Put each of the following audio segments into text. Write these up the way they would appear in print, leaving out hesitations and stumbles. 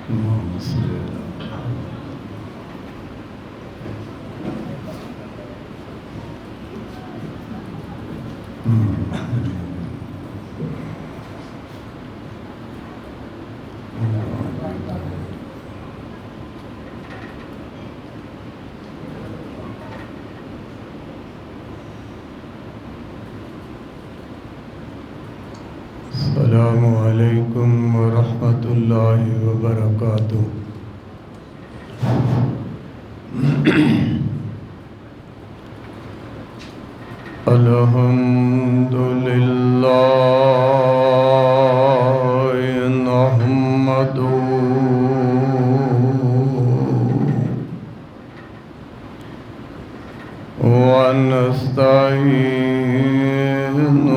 اللهم صل على محمد. السلام عليكم ورحمة الله وبركاته. الحمد لله نحمده ونستعينه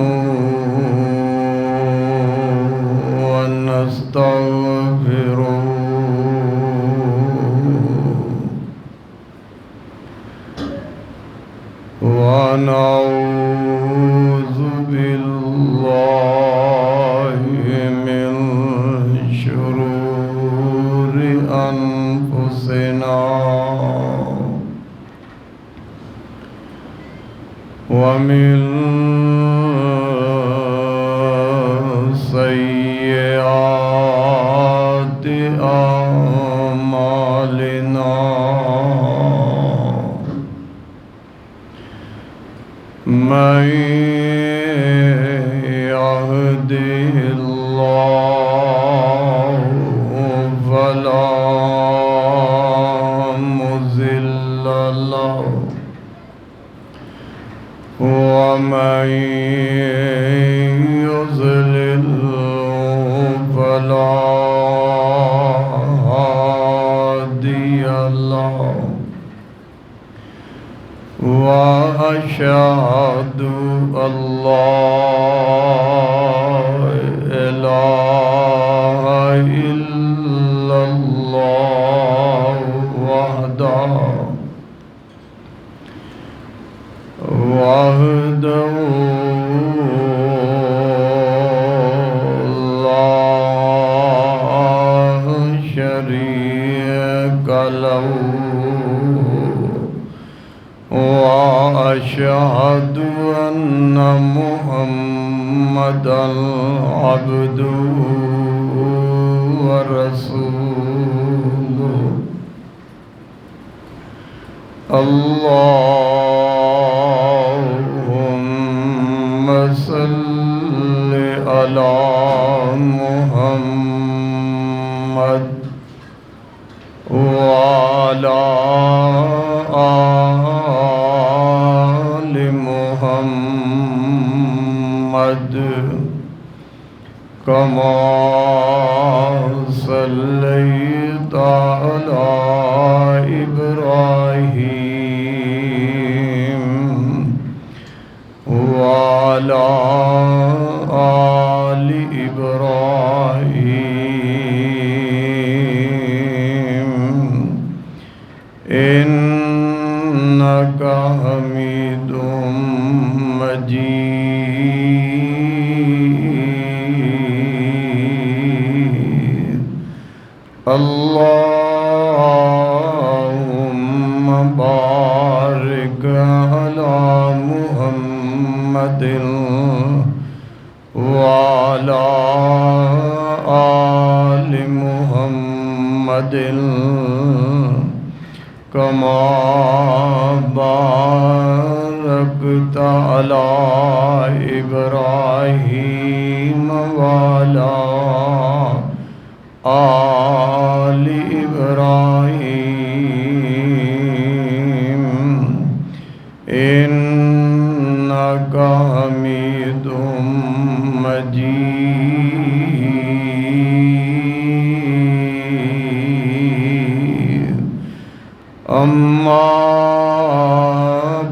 ونستغفره ونعوذ بالله من شرور أنفسنا ومن سيئات أعمالنا من يهده الله فلا مضل له ومن يضلل فلا هادي له وأشهد أن لا إله إلا الله وحده لا شريك له وأشهد أن محمدًا عبده ورسوله. اللهم صل على محمد وعلى آل محمد كما صليت على إبراهيم وعلى آل إبراهيم إنك حميد مجيد. اللهم بارك على محمد وعلى آل محمد كما باركت على إبراهيم وعلى آل إبراهيم إنك حميد مجيد. أما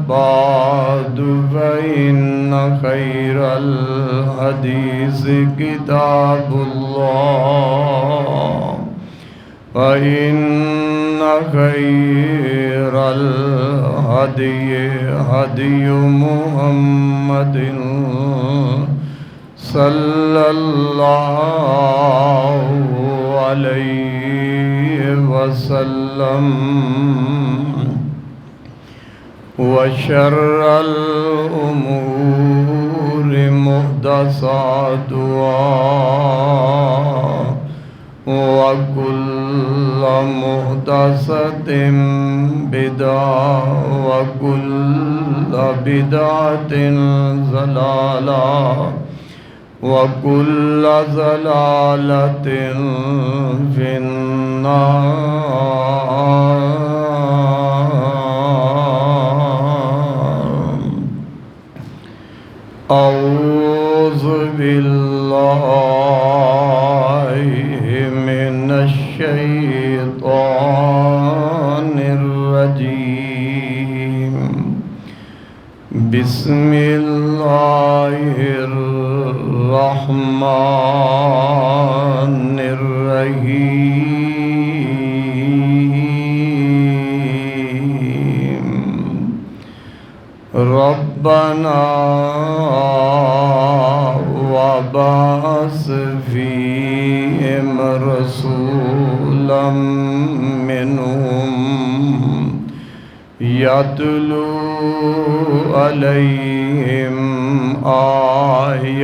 بعد فإن خير الحديث كتاب الله فإن خير الهدي هدي محمد صلى الله عليه وسلم وشر الأمور محدثاتها وكل محدثة بدعة وكل بدعة ضلالة وكل ضلالة في النار. أعوذ بالله من الشيطان الرجيم. بسم الله الرحمن الرحيم. ربنا وابعث فيهم رسولا منهم يتلو عليهم آياتك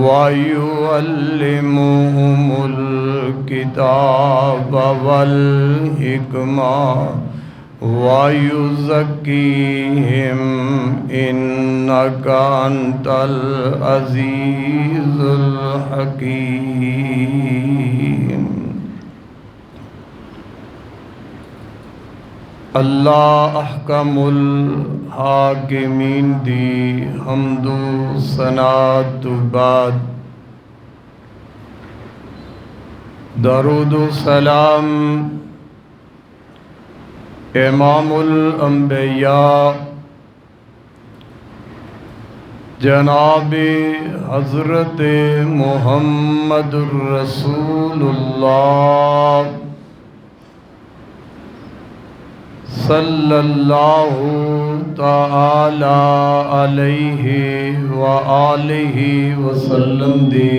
ويعلمهم الكتاب والحكمة ويزكيهم إنك أنت العزيز الحكيم. اللہ احکم الحاکمین دی حمد و ثنا تو بعد درود و سلام امام الانبیاء جناب حضرت محمد الرسول اللہ صلی اللہ تعالی علیہ وآلہ وسلم دی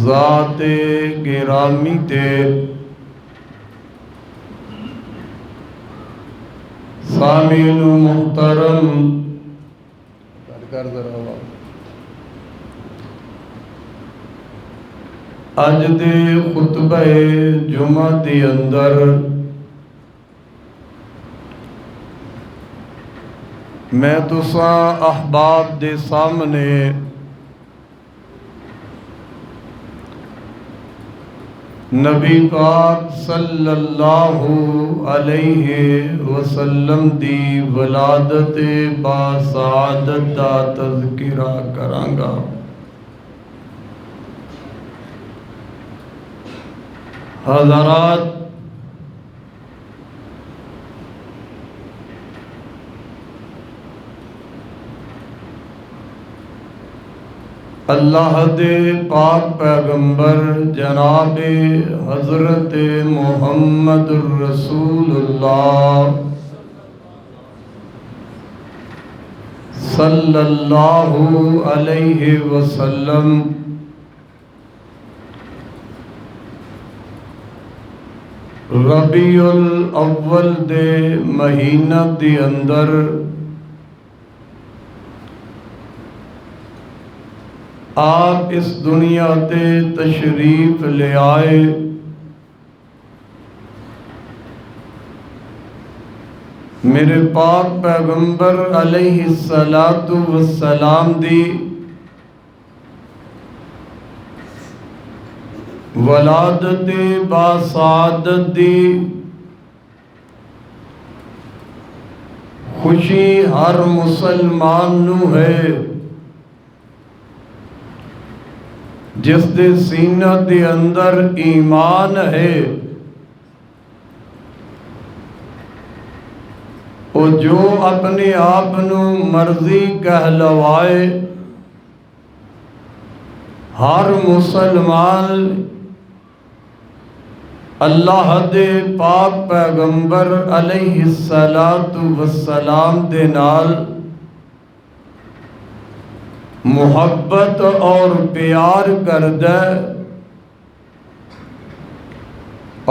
ذات گرامی تے سامعین محترم اج دے خطبہ جمعہ دے اندر میں تساں احباب دے سامنے نبی پاک صلی اللہ علیہ وسلم دی ولادت با سعادت دا تذکرہ کرانگا. حضرات، اللہ دے پاک پیغمبر جناب حضرت محمد الرسول اللہ صلی اللہ علیہ وسلم ربیع الاول دے مہینہ دی اندر آپ اس دنیا تے تشریف لے آئے. میرے پاک پیغمبر علیہ السلام دی ولادت با سعادت دی خوشی ہر مسلمان نو ہے جس دے سینہ دے اندر ایمان ہے. او جو اپنے آپ نو مرضی کہلوائے، ہر مسلمان اللہ دے پاک پیغمبر علیہ السلام دے نال محبت اور پیار کر دے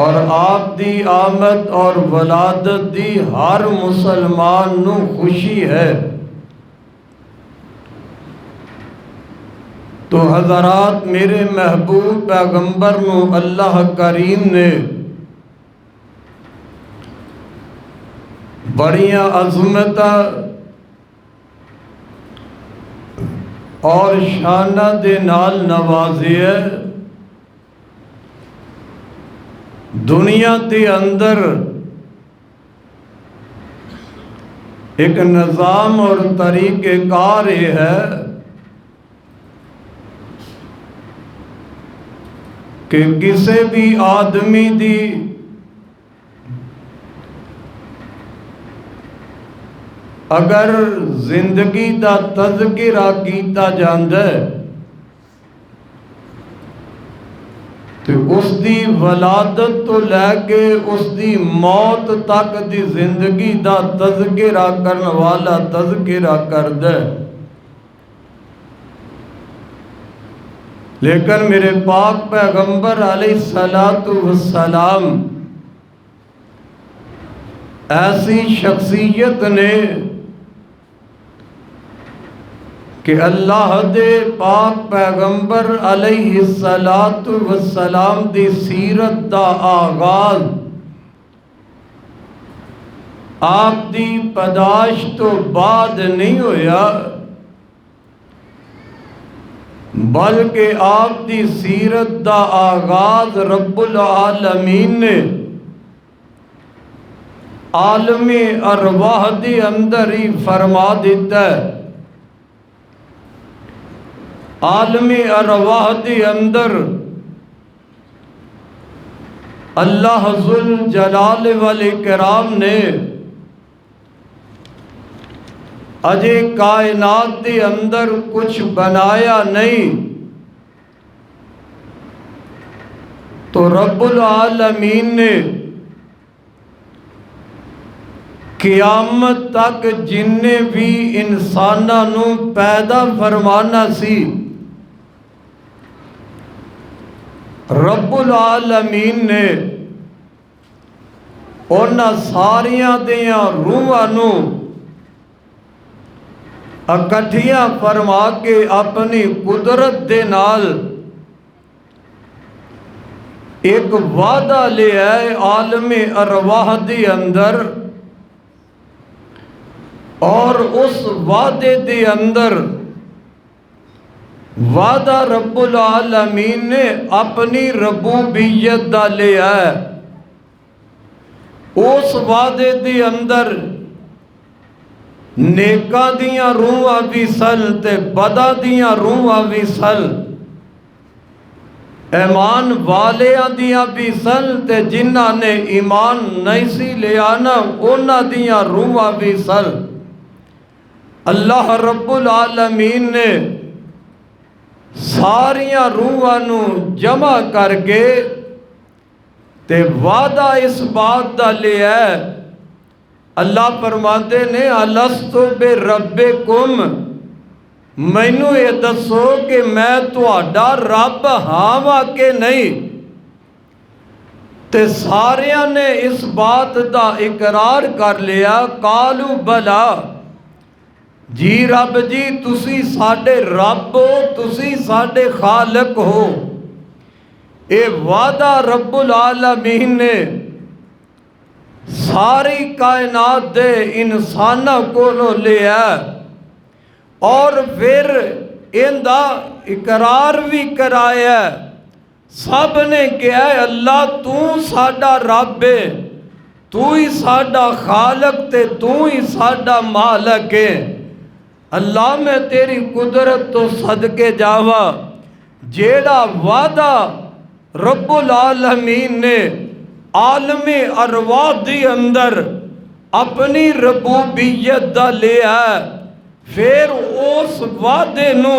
اور آپ دی آمد اور ولادت دی ہر مسلمان نو خوشی ہے، تو حضرات میرے محبوب پیغمبر نو اللہ کریم نے بڑیاں عظمتاں اور شانہ دے نال نوازے۔ دنیا دے اندر ایک نظام اور طریقہ کار ہے کہ کسی بھی آدمی دی اگر زندگی دا تذکرہ کیتا جاندا ہے تو اس دی ولادت تو لے کے اس دی موت تک دی زندگی دا تذکرہ کرن والا تذکرہ کر دے، لیکن میرے پاک پیغمبر علیہ السلام ایسی شخصیت نے کہ اللہ دے پاک پیغمبر علیہ السلام دی سیرت دا آغاز آپ دی پیدائش تو بعد نہیں ہویا، بلکہ آپ دی سیرت دا آغاز رب العالمین نے عالم ارواح دے اندر ہی فرما دیتا ہے۔ عالم ارواح دے اندر اللہ ذوالجلال والاکرام نے اجے کائنات دے اندر کچھ بنایا نہیں، تو رب العالمین نے قیامت تک جننے بھی انساناں نو پیدا فرمانا سی، رب العالمین نے انہاں ساریاں دیاں روحاں نو اکٹھیاں فرما کے اپنی قدرت دے نال ایک وعدہ لے آئے عالم ارواح دے اندر، اور اس وعدے دے اندر وعدہ رب العالمین نے اپنی ربوبیت دا لے آئے۔ اس وعدے دے اندر نیکاں دیاں روحاں بھی سن تے بداں دیاں روحاں بھی سن، ایمان والیاں دیاں بھی سن تے جنہاں نے ایمان نہیں سی لے آنا انہاں دیاں روحاں بھی سن۔ اللہ رب العالمین نے ساریاں روحاں نو جمع کر کے تے وعدہ اس بات دا لے ہے، اللہ فرماتے نے الستو بربکم، مینوں یہ دسو کہ میں تہاڈا رب ہاں وا کہ نہیں؟ تے ساریاں نے اس بات دا اقرار کر لیا، قالوا بلا، جی رب جی تسی ساڈے رب ہو، تسی ساڈے خالق ہو۔ اے وعدہ رب العالمین نے ساری کائنات دے انساناں کولوں لیا اور پھر اندہ اقرار بھی کرایا، سب نے کہا ہے اللہ تو ساڈا رب ہے، تو ہی ساڈا خالق تے تو ہی ساڈا مالک ہے۔ اللہ میں تیری قدرت تو صدقے جاوا، جیڑا وعدہ رب العالمین نے عالم ارواح دی اندر اپنی ربوبیت دا لیا ہے، پھر اس وعدے نو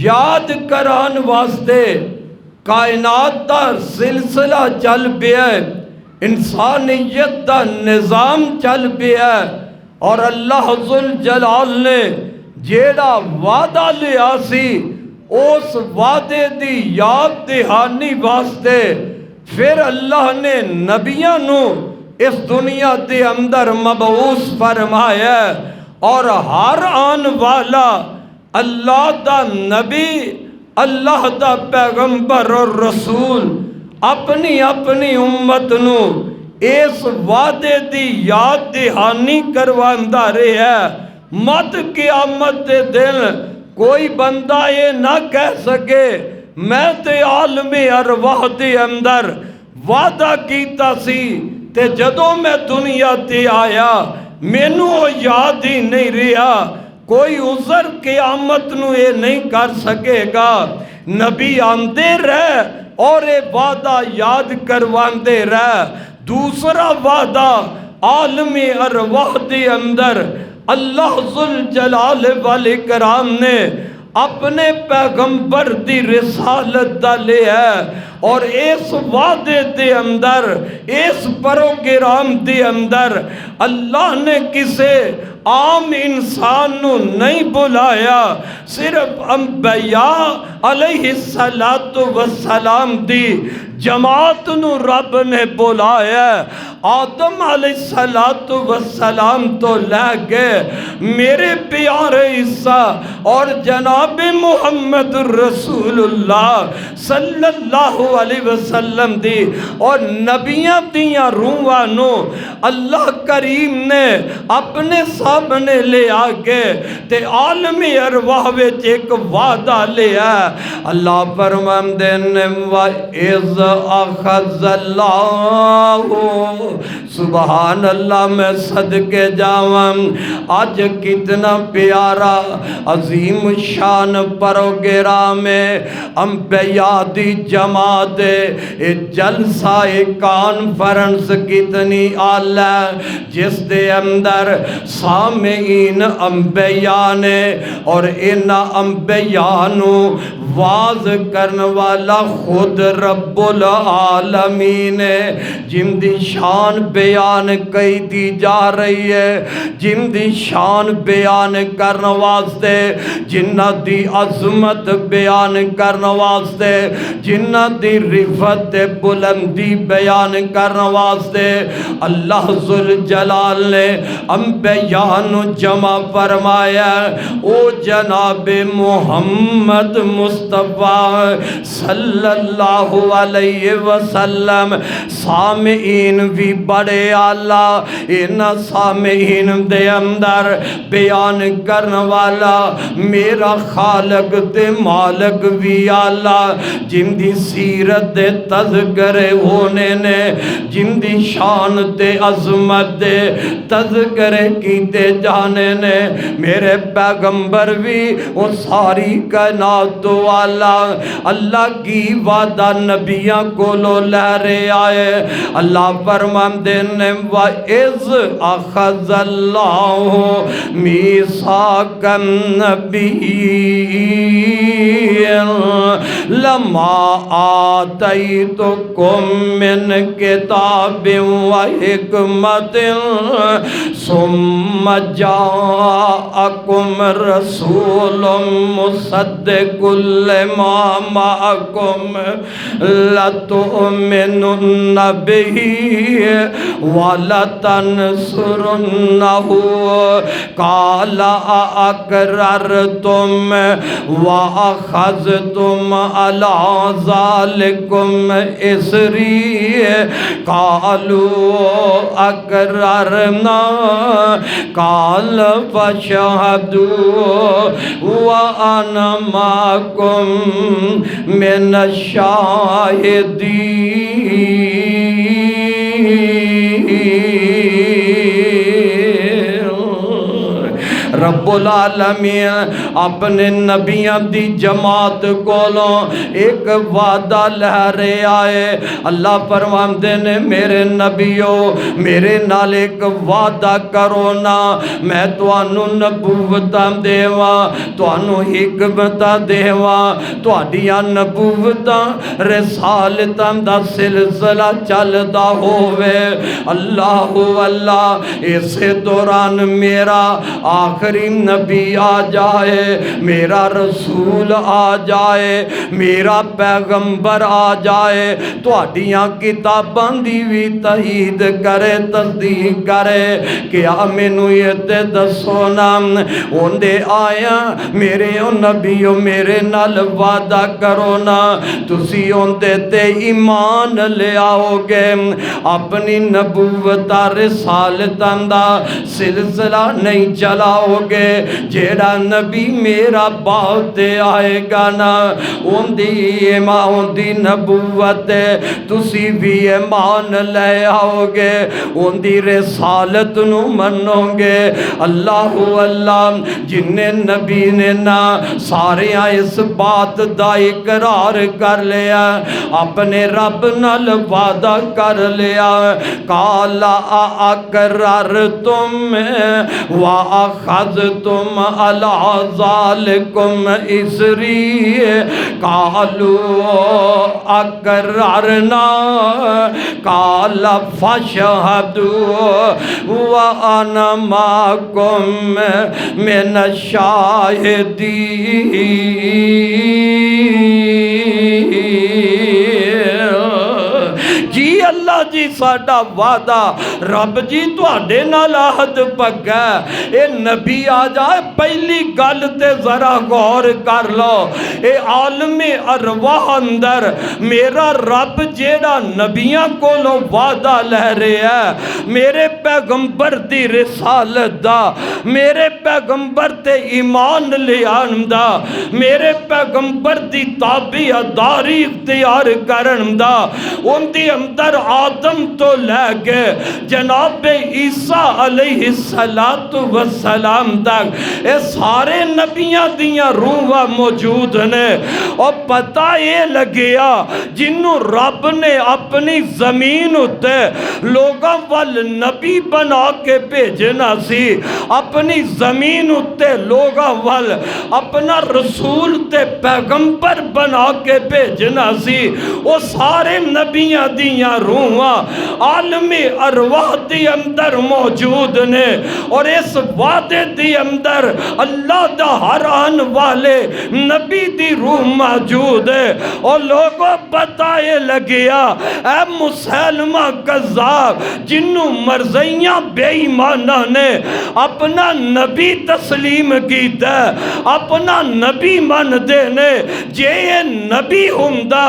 یاد کران واسطے کائنات دا سلسلہ چل پیا ہے، انسانیت دا نظام چل پیا ہے، اور اللہ ذوالجلال نے جیڑا وعدہ لیا سی اس وعدے دی یاد دہانی واسطے پھر اللہ نے نبیاں نو اس دنیا دے اندر مبعوث فرمایا اور ہر آن والا اللہ دا نبی اللہ دا پیغمبر اور رسول اپنی اپنی امت نو اس وعدے دی یاد دہانی کرواندا رہا ہے۔ مت قیامت دے دن کوئی بندہ یہ نہ کہہ سکے میں تے عالم ارواح دے اندر وعدہ کیتا سی تے جدوں میں دنیا تے آیا مینوں وہ یاد ہی نہیں رہا۔ کوئی عذر قیامت نو یہ نہیں کر سکے گا۔ نبی آندے رہ اور یہ وعدہ یاد کرواندے رہ۔ دوسرا وعدہ عالم ارواح دے اندر اللہ ذوالجلال والاکرام نے اپنے پیغمبر دی رسالت دا لے ہے اور اس وعدے دے اندر اس پروگرام دے اندر اللہ نے کسے عام انسان نو نہیں بلایا، صرف انبیاء علیہ السلام دی جماعت نو رب نے بلایا۔ آدم علیہ السلام تو لے گئے میرے پیارے عیسیٰ اور جناب محمد رسول اللہ صلی اللہ علیہ وسلم دی اور نبیاں دیاں روحاں نو اللہ کریم نے اپنے سامنے لے آگے تے عالم ارواح وچ ایک وعدہ لیا۔ اللہ فرماندے نے وَإِذْ أَخَذَ اللَّهُ سبحان اللہ میں صدقے جاواں آج کتنا پیارا عظیم شان پروگرام انبیاء دی جماعت جلسہ کانفرنس کتنی اعلی جس دے اندر سامعین انبیاء نے اور ان انبیاء نو واز کرن والا خود رب العالمین جن دی شان بیان کئی دی جا رہی ہے، جن دی شان بیان کرن واسطے، جنہ دی عظمت بیان کرن واسطے، جنہ دی رفت بلندی بیان کرن واسطے اللہ ذوالجلال نے انبیاء نو جمع فرمایا۔ او جناب محمد مصطفیٰ صلی اللہ علیہ وسلم سامعین بھی بڑے آلہ، ان سامعین دے اندر بیان کرن والا میرا خالق تے مالک بھی آلہ، جن دی سیرت دے تذکرے ہونے نے، جن دی شان تے عظمت دے تذکرے کیتے جانے نے، میرے پیغمبر بھی وہ ساری کائنات والا اللہ کی وعدہ نبیاں کو لو لہرے آئے۔ اللہ فرماندے نے وَإِذْ أَخَذَ اللَّهُ مِيثَاقَ النَّبِيِّينَ لَمَّا آتَيْتُكُم مِّن كِتَابٍ وَحِكْمَةٍ ثُمَّ جَاءَكُمْ رَسُولٌ مُصَدِّقٌ لِّمَا مَعَكُمْ لَتُؤْمِنُنَّ بِهِ وَلَتَنْصُرُنَّهُ قَالَ أَأَقْرَرْتُمْ وَأَخَذْتُمْ عَلَى ذَلِكُمْ إِصْرِي قَالُوا أَقْرَرْنَا قَالَ فَاشْهَدُوا وَأَنَا مَعَكُمْ مِنَ الشاہدین۔ رب العالمین اپنے نبیوں دی جماعت کولوں ایک وعدہ لہرے آئے۔ اللہ فرماندے نے میرے نبیوں میرے نال ایک وعدہ کرو نا، میں توانو نبوتاں دیواں، توانو حکمتاں دیواں، تواڈیاں نبوتاں رسالتاں دا سلسلہ چلدا ہووے۔ اللہ اللہ اس دوران میرا آخر آخری نبی آ جائے، میرا رسول آ جائے، میرا پیغمبر آ جائے، تہاڈیاں کتاباں دی بھی تائید کرے، تصدیق کرے، کیا مینوں یہ تے دسو نا اوندے آیا میرے او نبیو میرے نال وعدہ کرو نا تسی اوندے تے ایمان لے آؤ گے، اپنی نبوت رسالتاں دا سلسلہ نہیں چلاؤ گے، جیڑا نبی میرا بعد آئے گا نا اوندی نبوت تسی بھی ایمان لے آؤ گے، اوندی رسالت نو منو گے۔ اللہ اللہ جن نبی نے نا سارے اس بات دا اقرار کر لیا، اپنے رب نال وعدہ کر لیا، قالا اقررتم واخذتم علی ذالکم اسری، قالوا اقررنا، قال فاشہدوا وانا معکم من الشاہدین۔ جی اللہ جی ساڈا وعدہ، رب جی تواڈے نال عہد پکا ہے، اے نبی آ جائے، پہلی گل تے ذرا غور کر لو، اے عالم ارواح اندر میرا رب جیڑا نبیاں کولوں وعدہ لے رہا ہے، میرے پیغمبر دی رسالت دا، میرے پیغمبر تے ایمان لے آن دا، میرے پیغمبر دی تابعداری اختیار کرن دا، ان دی اندر آدم تو لے کے جناب عیسیٰ علیہ السلام تک اے سارے نبیاں دیاں روحاں موجود نے، اور پتہ یہ لگیا جنہوں رب نے اپنی زمین اتے لوگاں وال نبی بنا کے بھیجنا سی، اپنی زمین اتے لوگاں وال اپنا رسول تے پیغمبر بنا کے بھیجنا سی، وہ سارے نبیاں دیاں روحاں عالم ارواح دی اندر موجود نے، اور اس وعدے دی اندر اللہ دا ہر آن والے نبی دی روح موجود ہے، اور لوگوں بتائے لگیا اے مسلمہ کذاب جنہوں مرضیاں بے ایمانہ نے اپنا نبی تسلیم کیتا ہے، اپنا نبی من دینے، جے یہ نبی ہندہ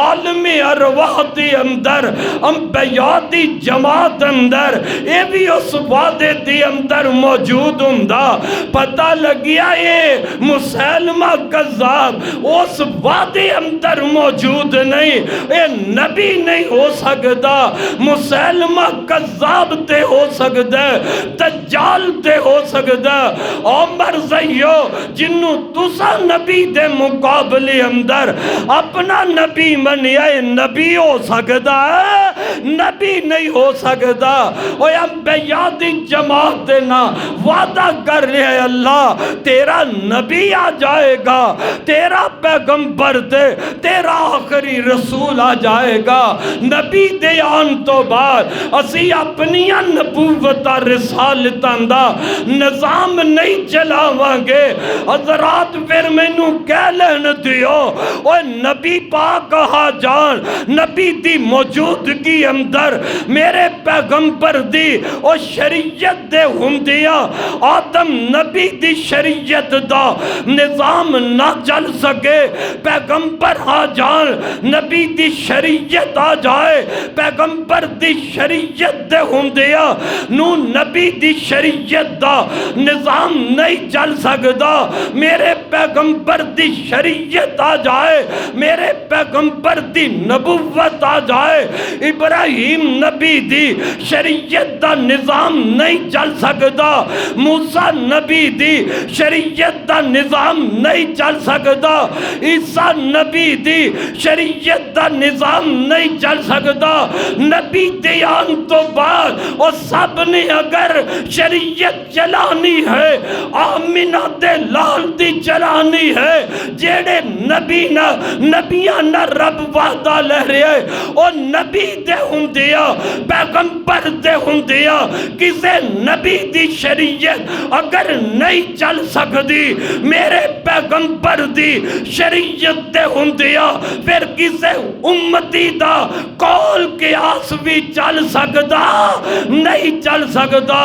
عالم ارواح دی اندر انبیاء دی جماعت اندر یہ بھی اس وعدے دی اندر موجود ہندہ، پتہ لگیا یہ مسلمہ کذاب اس وعدے اندر موجود نہیں، یہ نبی نہیں ہو سکتا، مسلمہ کذاب تے ہو سکتا ہے، دجال تے ہو سکتا ہے، عمر زیو جنہوں تسا نبی دے مقابلے اندر اپنا نبی منیا نبی ہو سکتا ہے، نبی نہیں ہو سکتا، اور انبیاء دی جماعت دینا وعدہ کر رہے ہیں اللہ تیرا نبی آ جائے گا، تیرا پیغمبر دے، تیرا آخری رسول آ جائے گا، نبی دے آن تو بعد اسی اپنی نبوت رسالتاں دا نظام نہیں چلاوانگے۔ حضرات پھر مینوں کہہ لین دیو اوہ نبی پاک کہا جان نبی دی موجودگی اندر میرے پیغمبر دی او شریعت دے ہندیا آدم نبی دی شریعت دا نظام نہ چل سکے، پیغمبر آ جان نبی دی شریعت آ جائے، پیغمبر دی شریعت دے ہندیا نو نبی دی شریعت دا نظام نہیں چل سکتا، میرے پیغمبر دی شریعت آ جائے، میرے پیغمبر دی نبوت آ جائے، ابراہیم نبی دی شریعت دا نظام نہیں چل سکتا، موسیٰ نبی دی شریعت دا نظام نہیں چل سکتا، عیسیٰ نبی دی شریعت دا نظام نہیں چل سکتا، نبی دیان تو بعد اور سب نے اگر شریعت چلانی ہے آمینہ دے لال دی چلانی ہے، جیڑے نبیاں نہ رب وعدہ لے رہے ہیں اور نبی دے ہوندیا پیغمبر دے ہوندیا کسے نبی دی شریعت اگر نہیں چل سکتی میرے پیغمبر دی شریعت دے ہوندیا پھر کسے امتی دا قول قیاس بھی چل سکتا نہیں چل سکتا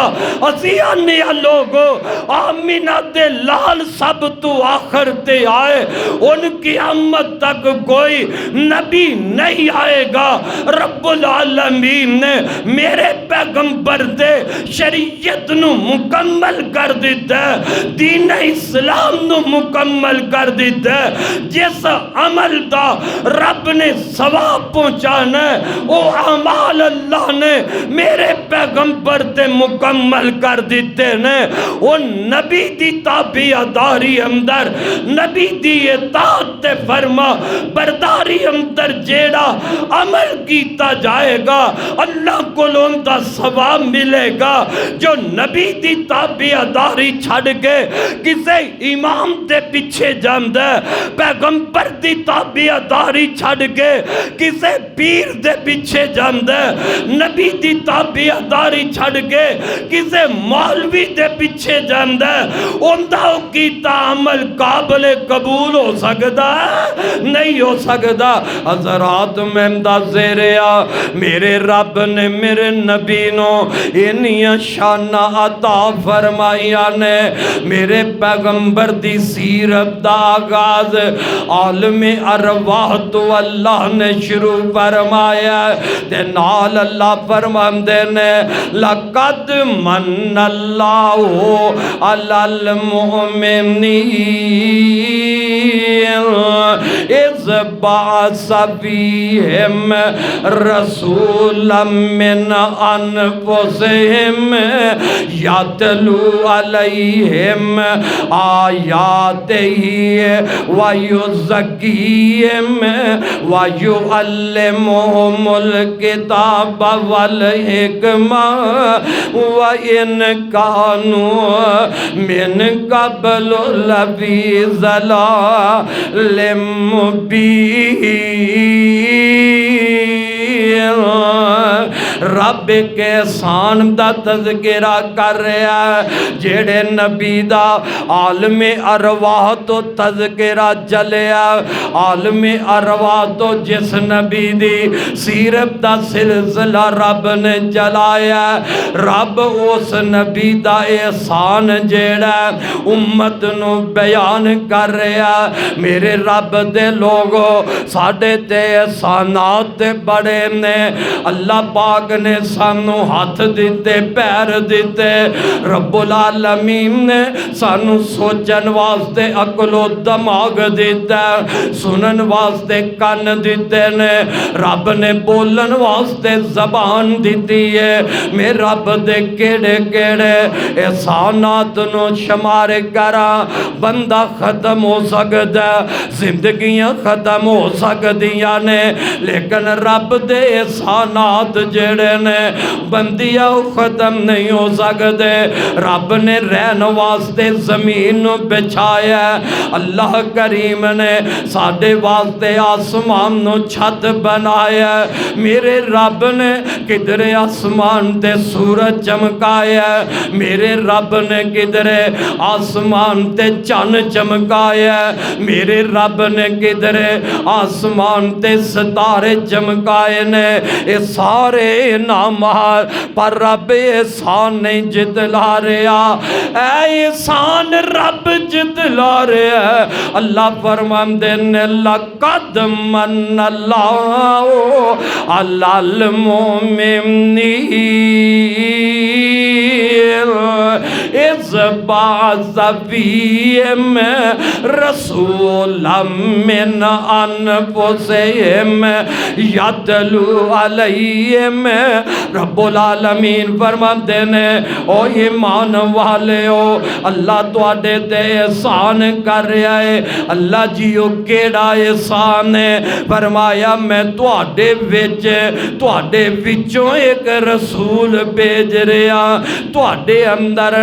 اسی آنیا لوگو آمینہ دے لال سب تو آخر تے آئے ان قیامت تک کوئی نبی نہیں آئے گا رب العالمین نے میرے پیغمبر دے شریعت نو مکمل کر دیتا ہے دین اسلام نو مکمل کر دیتا ہے جس عمل دا رب نے ثواب پہنچانا ہے وہ اعمال اللہ نے میرے پیغمبر تے مکمل کر دیتے نے وہ نبی دی تابعداری اندر نبی دی اطاعت تے فرما برداری اندر جیڑا عمل کیتا جائے گا اللہ کو لون دا ثواب ملے گا جو نبی دی تابعداری چھڑ کے کسے امام دے پیچھے جاندہ ہے پیغمبر دی تابعداری چھڑ کے کسے پیر دے پیچھے جاندہ ہے نبی دی تابعداری چھڑ کے کسے مولوی دے پیچھے جاندہ ہے اندھاؤ کیتا عمل قابل قبول ہو سکتا ہے نہیں ہو سکتا حضرات مہمدہ زیریا میرے رب نے میرے نبی نو انہی شانہ عطا فرمائیا نے میرے پیغمبر دی سیرت دا آغاز عالم ارواح تو اللہ نے شروع فرمایا تے نال اللہ فرماندے نے لقد من اللہ علی المؤمنین اذ بعث فیہم رسولا من انفسہم یتلو علیہم آیاتہ ویزکیہم ویعلمہم الکتاب والحکمہ وَإِنْ كَانُوا مِنْ قَبْلُ لَفِي ضَلَالٍ مُبِينٍ رب کے احسان دا تذکرہ کر رہا ہے جیڑے نبی دا عالم ارواح تو تذکرہ جلیا عالم ارواح تو جس نبی دی سیرت دا سلسلہ رب نے جلایا رب اس نبی دا احسان جیڑا امت نو بیان کر رہا میرے رب دے لوگو ساڑھے تے احسانات بڑے نے اللہ پاک نے سانو ہاتھ دیتے پیر دیتے رب العالمین نے سانو سوچن واسطے عقل و دماغ دیتا سنن واسطے کان دیتے نے رب نے بولن واسطے زبان دیتی ہے میں رب دے کیڑے کیڑے احسانات نو شمار کرا بندہ ختم ہو سکتا زندگیاں ختم ہو سکتیاں نے لیکن رب دے احسانات جڑے نے بندیاں ختم نہیں ہو سکتے رب نے رہن واسطے زمین بچھایا اللہ کریم نے ساڑھے واسطے آسمان نو چھت بنایا میرے رب نے کدھر آسمان تے سورج چمکایا میرے رب نے کدھر آسمان تے چن چمکایا میرے رب نے کدھر آسمان تے ستارے چمکائے نے اے سارے نامار پر رب احسان نہیں جتلا رہا اے احسان رب جتلا رہا اللہ فرماندے نے لقد من اللہ علی المؤمنین اذ بعث فیہم رسولا من انفسہم یتلو علیہم رب العالمین فرماتے نے او ایمان والے ہو اللہ تواڈے تے احسان کر رہا ہے اللہ جی او کیڑا احسان ہے فرمایا میں تواڈے وچوں ایک رسول بھیج رہا تواڈے اندر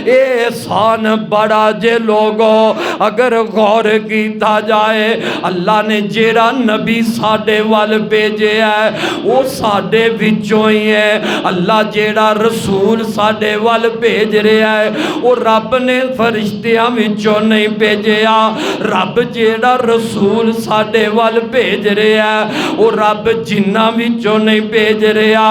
احسان بڑا جے لوگو اگر غور کیتا جائے اللہ نے جیڑا نبی ساڈے وال بھیجے ہے وہ ساڈے وچوں ہی ہے اللہ جیڑا رسول ساڈے وال بھیج رہا ہے وہ رب نے فرشتیاں وچوں نہیں بھیجیا رب جیڑا رسول ساڈے وال بھیج رہا ہے وہ رب جنہاں وچوں نہیں بھیج رہا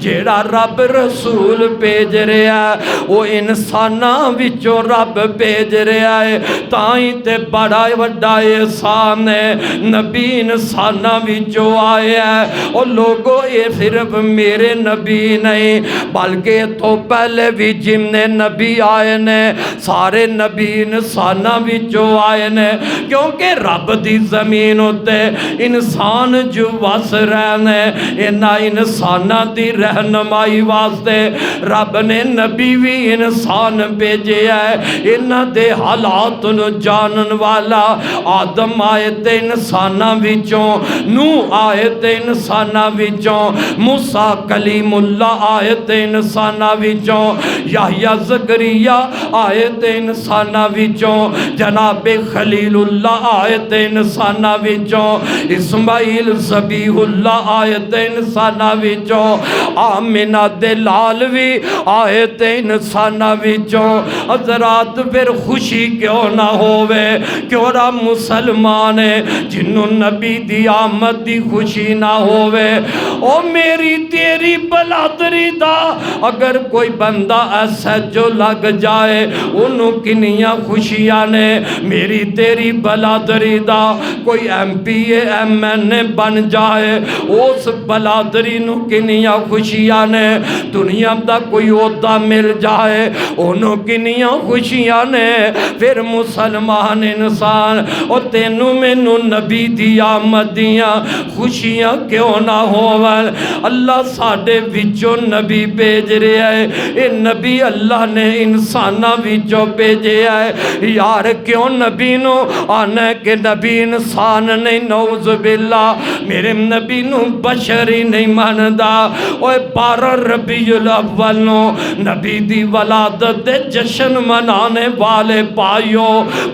جیڑا رب رسول بھیج رہا ہے وہ انساناں وچوں رب بھیج رہا ہے تائیں تے بڑا وڈا احسان ہے نبی انساناں وچوں آیا ہے اور لوگوں یہ صرف میرے نبی نہیں بلکہ تو پہلے بھی جن نبی آئے نے سارے نبی انساناں وچوں آئے نے کیونکہ رب دی زمین ہوتے انسان جو وس رہنے انہاں انساناں دی رہنمائی واسطے رب نے نبی بھی انسان بھیجے ہے انہاں دے حالات نو جانن والا آدم آئے تے انساناں وچوں نوح آئے تے انساناں وچوں موسیٰ کلیم اللہ آئے تے انساناں وچوں یحییٰ زکریا آئے تے انساناں وچوں جناب خلیل اللہ آئے تے انساناں وچوں اسماعیل ذبیح اللہ آئے تے انساناں وچوں آمنہ دے لال بھی آئے تے انساناں وچوں حضرات پھر خوشی کیوں نہ ہووے کیوں نہ مسلمان ہے جنہوں نبی دی آمد دی خوشی نہ ہووے او میری تیری بلادری دا اگر کوئی بندہ ایسا جو لگ جائے انہوں کنیاں خوشیاں نے میری تیری بلادری دا کوئی ایم پی ایم این اے بن جائے اس بلادری نو کنیاں خوشیاں نے دنیا دا کوئی عہدہ مل جائے انہوں کنیاں خوشیاں نے پھر مسلمان انسان اور تینوں مینوں نبی دی آمد دیاں خوشیاں کیوں نہ ہوون اللہ ساڈے وچوں نبی بھیج رہا ہے اے نبی اللہ نے انساناں وچوں بھیجے ہے یار کیوں نبی نو آنا کہ نبی انسان نہیں نعوذ باللہ میرے نبی نو بشر ہی نہیں ماندا اوے 12 ربیع الاول نو نبی دی ولادت دے جشن منانے والے پائیو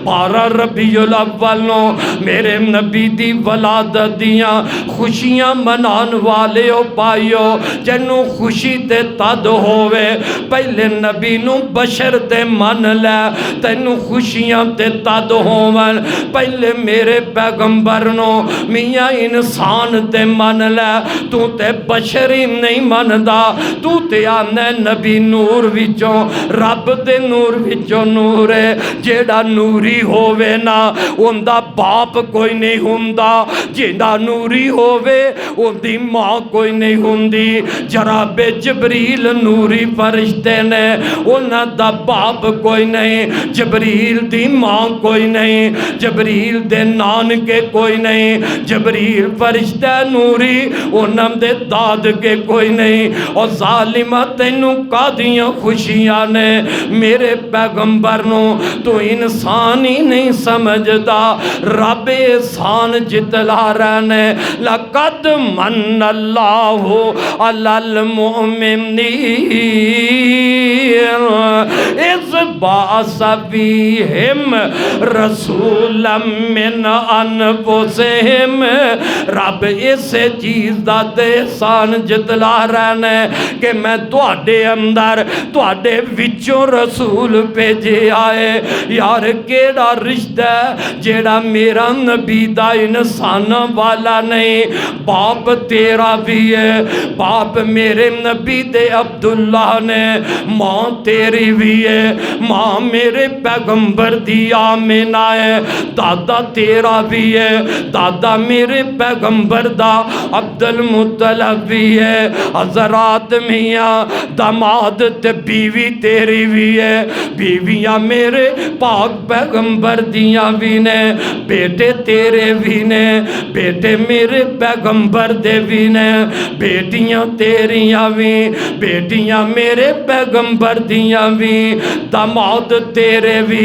12 ربیع الاول نو میرے نبی دی ولادت دیاں خوشیاں منان والے او پائیو جنوں خوشی تے تد ہووے پہلے نبی نو بشر تے من لے تینوں خوشیاں تے تد ہوون پہلے میرے پیغمبر نو میاں انسان تے من لے تو تے بشر ہی نہیں مندا تو تے آنے نبی نور وچوں رب دے نور وچوں نور ہے جیڑا نوری ہووے نا اوندا باپ کوئی نہیں ہوندا جیڑا نوری ہووے اوندی ماں کوئی نہیں ہوندی جناب جبریل نوری فرشتے نے انہاں دا باپ کوئی نہیں جبریل دی ماں کوئی نہیں جبریل دے نانکے کوئی نہیں جبریل فرشتہ نوری انہاں دے داد کے کوئی نہیں اور ظالمہ تینوں قادیاں خوشیاں نے میرے پیغمبر نو تو انسان ہی نہیں سمجھدا رب احسان جتلا رہنے لقد من اللہ علی المؤمنین اذ بعث فیہم رسولا من انفسہم رب اس چیز دا احسان جتلا رہنے کہ میں تواڈے اندر تواڈے وچوں رسول بھیجے آئے یار کیڑا رشتہ جیڑا میرا نبی دا انساناں والا نہیں باپ تیرا بھی ہے باپ میرے نبی دے عبداللہ نے ماں تیری بھی ہے ماں میرے پیغمبر دی آمنہ ہے دادا تیرا بھی ہے دادا میرے پیغمبر پیغمبر دا عبد المطلب بھی ہے حضرات میاں داماد تے بیوی تیری بھی ہے بیویاں میرے پاک پیغمبر دیاں بھی نے بیٹے تیرے بھی نے بیٹے میرے پیغمبر دے بھی نے بیٹیاں تیریاں بھی بیٹیاں میرے پیغمبر دیاں بھی داماد تیرے بھی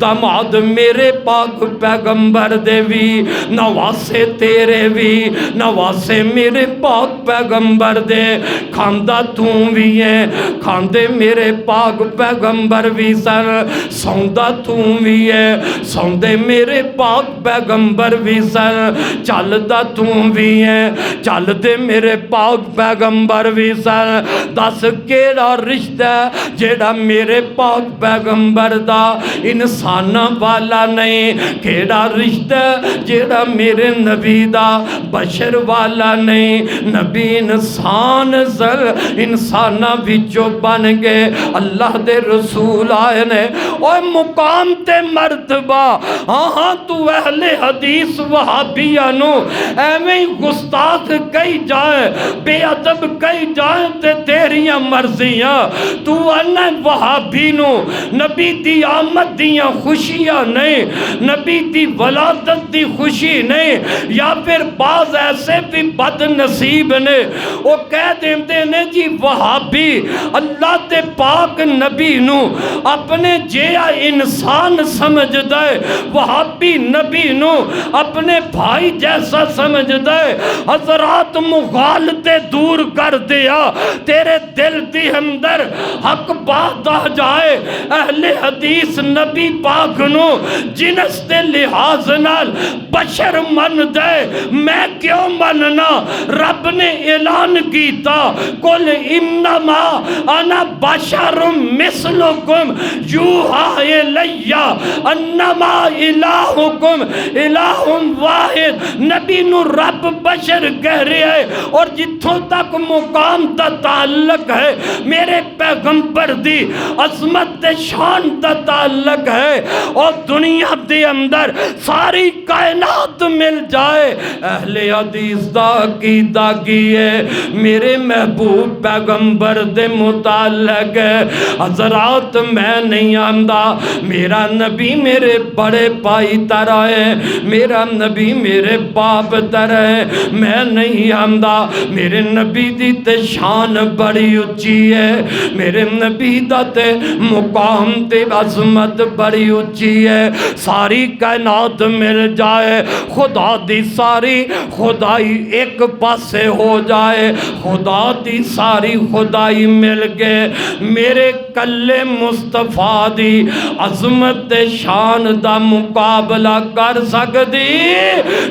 داماد میرے پاک پیغمبر دے بھی نواسے تیرے بھی نواسے میرے پاک پیغمبر دے کھاندہ توں بھی ہے کھاندے میرے پاک پیغمبر بھی سن سوندہ توں بھی ہے سوندے میرے پاک پیغمبر بھی سن چلدہ توں بھی ہے چلدے میرے پاک پیغمبر بھی سن دس کیڑا رشتہ جیڑا میرے پاک پیغمبر دا انسان والا نہیں کیڑا رشتہ جیڑا میرے نبی دا بشر والا نہیں نبی انسان زل انسانہ بچو بن گئے اللہ دے رسول آئے نے اوہ مقام تے مرتبہ ہاں تو اہل حدیث وہابیانو ایویں گستاخ کئی جائے بے ادب کئی جائے تے تیریاں مرضیاں تو انہیں وہابینو نبی دی آمد دیاں خوشیاں نہیں نبی دی ولادت دی خوشی نہیں یا پھر بعض ایسے بھی بد نصیب نے وہ کہہ دیندے نے جی وہابی اللہ تے پاک نبی نو اپنے جیا انسان سمجھ دے وہابی نبی نو اپنے بھائی جیسا سمجھ دے حضرات مغالطے دور کر دیا تیرے دل دی اندر حق بات آ جائے اہل حدیث نبی پاک نو جنس دے لحاظ نال بشر من دے میں کیوں مننا رب نے اعلان کیتا قل انما انا بشر مثلکم یوحا الیہ انما الہکم الہ واحد نبی نو رب بشر کہہ رہے ہیں اور جتھوں تک مقام دا تعلق ہے میرے پیغمبر دی عظمت شان دا تعلق ہے اور دنیا دے اندر ساری کائنات مل جائے اہل حدیث دا عقیدہ کی ہے میرے محبوب پیغمبر دے متعلق ہے حضرات میں نہیں آندہ میرا نبی میرے بڑے پائی طرح ہے میرا نبی میرے باپ طرح ہے میں نہیں آندہ میرے نبی دی تے شان بڑی اچھی ہے میرے نبی دا تے مقام تے عظمت بڑی اچھی ہے ساری کائنات مل جائے خدا دی ساری خدائی ایک پاسے ہو جائے خدا دی ساری خدائی مل گئے میرے کلے مصطفیٰ دی عظمت شان دا مقابلہ کر سکتی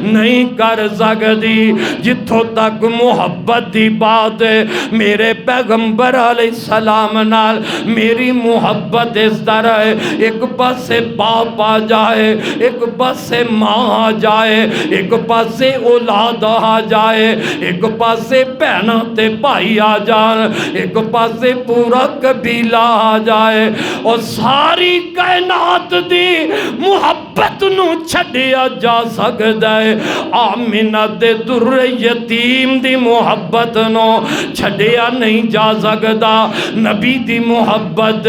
نہیں کر سکتی جتھوں تک محبت دی بات ہے میرے پیغمبر علیہ السلام نال میری محبت اس طرح ہے ایک پاس سے باپ آ جائے ایک پاس سے ماں آ جائے ایک پاس سے اولاد آ جائے ایک پاس سے بہناں تے بھائی آ جان ایک پاس سے پورا قبیلہ آ جائے اور ساری کائنات دی محبت نو چھڑیا جا سکتا ہے آمینہ دے در یتیم دی محبت نو چھڑیا نہیں جا سکتا نبی دی محبت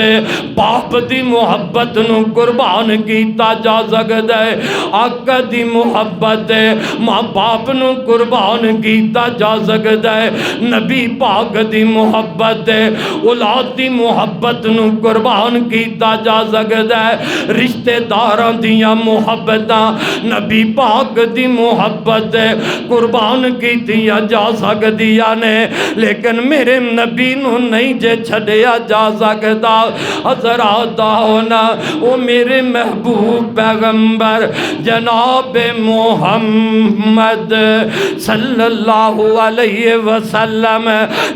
باپ دی محبت نو قربان کیتا جا سکتا ہے آقا دی محبت ماں باپ نو قربان کیتا جا سکتا ہے نبی پاک دی محبت اولاد دی محبت نو قربان کیتا جا سکتا ہے رشتہ داران دیاں محبتاں نبی پاک دی محبت قربان کیتیا جا سکتیا نے لیکن میرے نبی نو نہیں جے چھڑیا جا سکتا حضرات ہونا وہ میرے محبوب پیغمبر جناب محمد صلی اللہ علیہ وسلم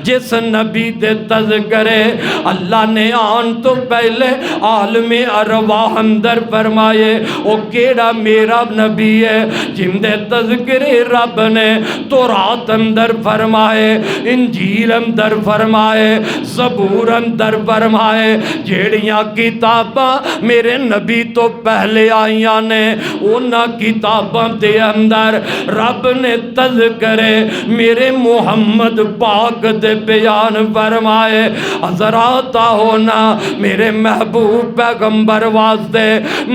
جس نبی دے تذکرے اللہ نے آن تو پہلے عالم ارواح اندر فرمائے وہ کیڑا میرا نبی ہے جن دے تذکرے رب نے تورات اندر فرمائے، انجیل اندر فرمائے، زبور اندر فرمائے، جیڑیاں کتاباں میرے نبی تو پہلے آئیاں نے انہاں کتاباں دے اندر رب نے تذکرے میرے محمد پاک دے بیان فرمائے۔ حضرات ہونا میرے محبوب پیغمبر واسطے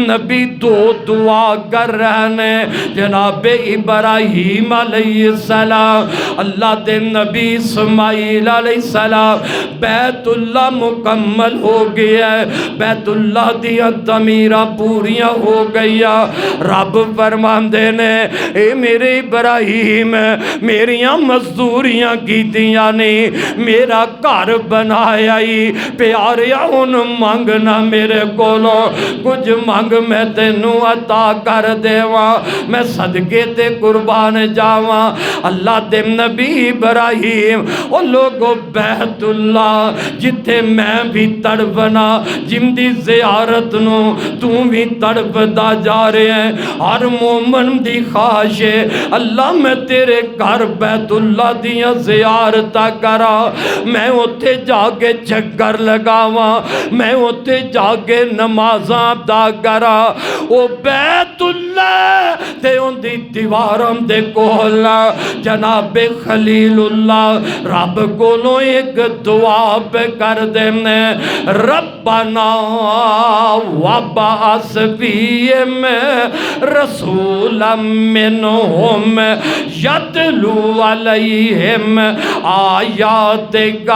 نبی دو دعا کر رہنے، جناب ابراہیم علیہ السلام، اللہ دے نبی اسماعیل علیہ السلام، بیت اللہ مکمل ہو گیا ہے، بیت اللہ دیا تعمیراں پوریاں ہو گیا۔ رب فرماندے نے اے میرے ابراہیم میریاں مزدوریاں کیتیاں نہیں، میرا گھر بنایا ہی پیاریا ان مانگنا میرے کولوں، کچھ مانگ میں تینوں عطا کر دیواں، میں صدقے تے قربان جاواں۔ اللہ دے نبی ابراہیم او لوگو بیت اللہ جتھے میں بھی تڑپنا، جن دی زیارت نو تو بھی تڑپدا جا رہے ہیں، ہر مومن دی خواہش ہے اللہ میں تیرے گھر بیت اللہ دیاں زیارتاں کرا، میں اتھے جا کے چکر لگاواں، میں اتھے جا کے نمازاں ادا کرا۔ او بیت اللہ تے ان دی دیواراں دے کولا جناب خلیل اللہ رب کولوں ایک دعا پہ کر دینے، ربنا وابعث فیہم رسولا منہم یتلو علیہم آیاتک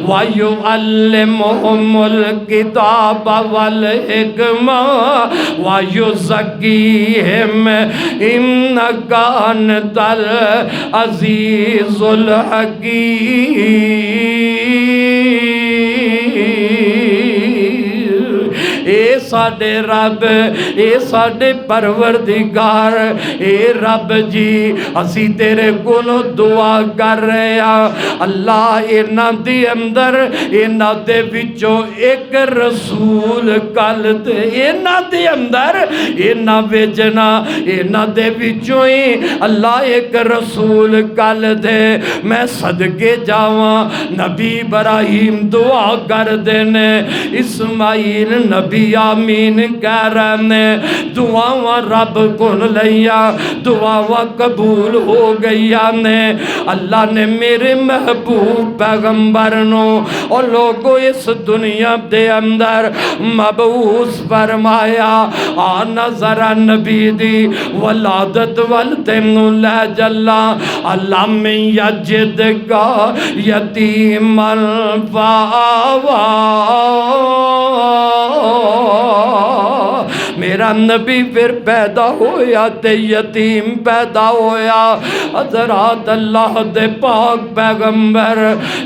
ویعلمہم الکتاب والحکمہ ویزکیہم انک انت العزیز الحکیم۔ اے ساڈے رب، اے ساڈے پروردگار، اے رب جی اسی تیرے کولوں دعا کر رہے ہیں اللہ انہاں دے اندر انہاں دے وچوں ایک رسول کل تے انہاں دے اندر انہاں ویجنا انہاں دے وچوں ہی اللہ ایک رسول کل دے میں صدقے جاواں۔ نبی ابراہیم دعا کر دینے، اسماعیل نبی آمین کہہ رہنے، دعاواں رب کن لیا، دعاواں قبول ہو گیا نے۔ اللہ نے میرے محبوب پیغمبر نو اور لوگوں اس دنیا دے اندر مبعوث فرمایا، آنا ذرا نبی دی ولادت والدنو لے جلا، اللہ میں یجد کا یتیما فآوا، میرا نبی پھر پیدا ہویا تے یتیم پیدا ہویا۔ حضرات اللہ دے پاک پیغمبر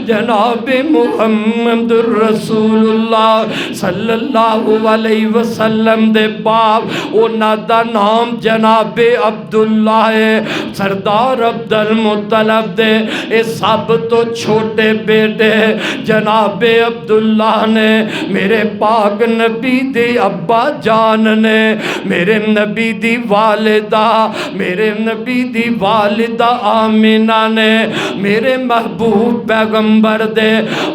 جناب محمد رسول اللہ صلی اللہ علیہ وسلم دے باپ انہاں دا نام جناب عبداللہ ہے، سردار عبد المطلب دے اے سب تو چھوٹے بیٹے جناب عبداللہ نے میرے پاک نبی دے ابا جان نے میرے نبی دی والدہ میرے نبی دی والدہ آمینہ نے میرے محبوب پیغمبر دے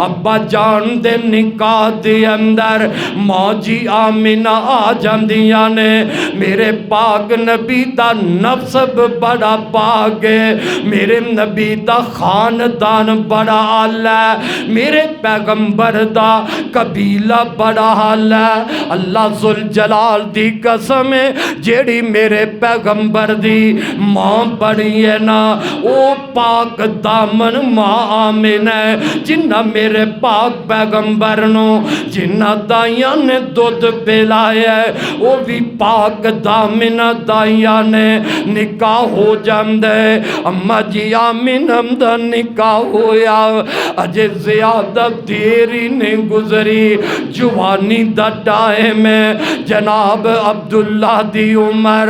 ابا جان دے نکاح دے اندر موجی آمینہ آ جاندیاں نے۔ میرے پاک نبی دا نفسب بڑا پاک ہے، میرے نبی دا خاندان بڑا آلہ ہے، میرے پیغمبر دا قبیلہ بڑا آلہ ہے۔ اللہ ذوالجلال دی قسم ہے جیڑی میرے پیغمبر دی ماں بڑی ہے نا، او پاک دامن ماں آمین ہے، جنہ میرے پاک پیغمبر نو جنہ دائیاں نے دودھ پلایا ہے وہ بھی پاک دامن دائیاں نے نکاح ہو جاندے۔ اما جی آمین دا نکاح ہویا، اجے زیادہ دیری نہیں گزری، جوانی دا ٹائم ہے، جناب عبداللہ دی عمر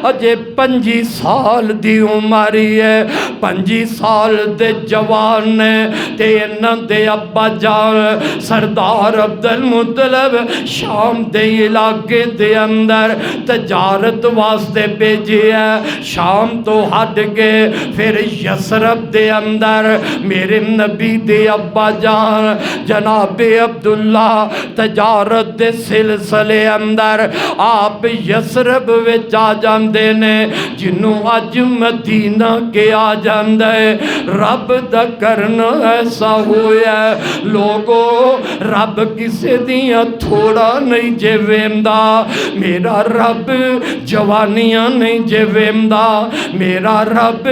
اجے 25 سال دی عمر ہی ہے 25 سال دے جوان نے تے انہاں دے ابا جان سردار عبدالمطلب شام دے علاقے دے اندر تجارت واسطے بھیجی ہے شام تو ہٹ کے پھر یثرب دے اندر میرے نبی دے ابا جان جناب عبداللہ تجارت دے سلسلے اندر آپ یثرب وچ آ جاندے نے جنوں اج مدینہ کے آ جاندے رب دا کرنا ایسا ہویا ہے لوگو رب کسے دیاں تھوڑا نہیں جے ویندا میرا رب جوانیاں نہیں جے ویندا میرا رب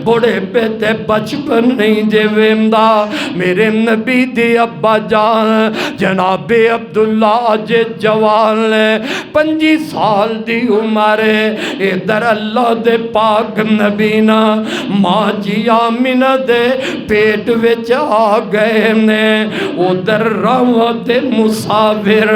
بڑے پیتے بچپن نہیں جے ویندا میرے نبی دی ابا جان جناب عبداللہ جے جوان لے 25 سال دی عمر ادھر اللہ دے پاک نبینا ماں جی آمینہ دے پیٹ وچ آ گئے نے ادھر راہ دے مسافر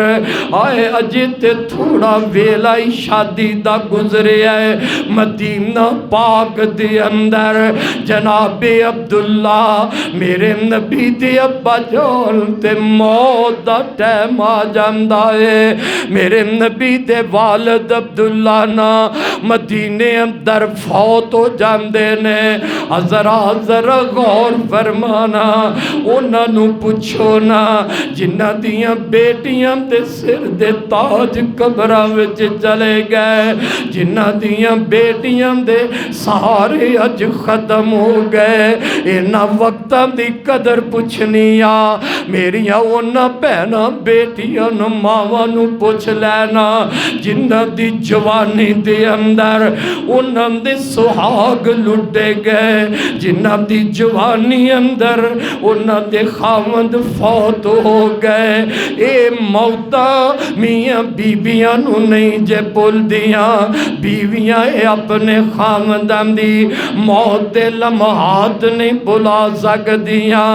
آئے اجے تے تھوڑا ویلا ہی شادی دا گزرے ہے مدینہ پاک دے اندر جناب عبداللہ میرے نبی دی ابا جان تے موت دا ٹائم آ جاندا ہے میرے نبی دے والد عبداللہ نا مدینے اندر فوت ہو جاندے نے ذرا غور فرمانا انہاں نو پوچھو نا جنہاں دیاں بیٹیاں دے سر دے تاج قبراں وچ چلے گئے جنہاں دیاں بیٹیاں دے سہارے اج ختم ہو گئے انہاں وقتاں دی قدر پوچھنی آ میریاں انہاں بہناں بیٹیاں نو ماواں نو پوچھ لینا جنہاں دی جوانی دے اندر انہاں دے سہاگ لٹے گئے جنہاں دی جوانی اندر انہاں دے خاوند فوت ہو گئے اے موتا میاں بیویاں نو نہیں جے بول دیاں بیویاں اے اپنے خاونداں دی موت دے لمحات نہیں بلا سکدیاں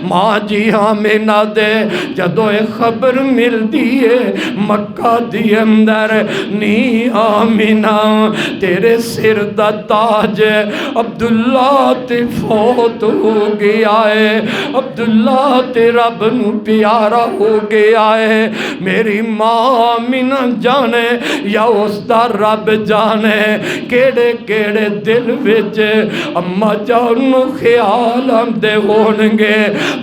ماں جی آمینہ دے جدو اے خبر مل دیئے مکہ دی اندر نی آمینہ تیرے سر دا تاج عبداللہ تے فوت ہو گیا ہے عبداللہ تے رب نو پیارا ہو گیا ہے میری ماں آمینہ جانے یا اس دا رب جانے کیڑے کیڑے دل وچ اما جانو خیال ہم دے ہونگے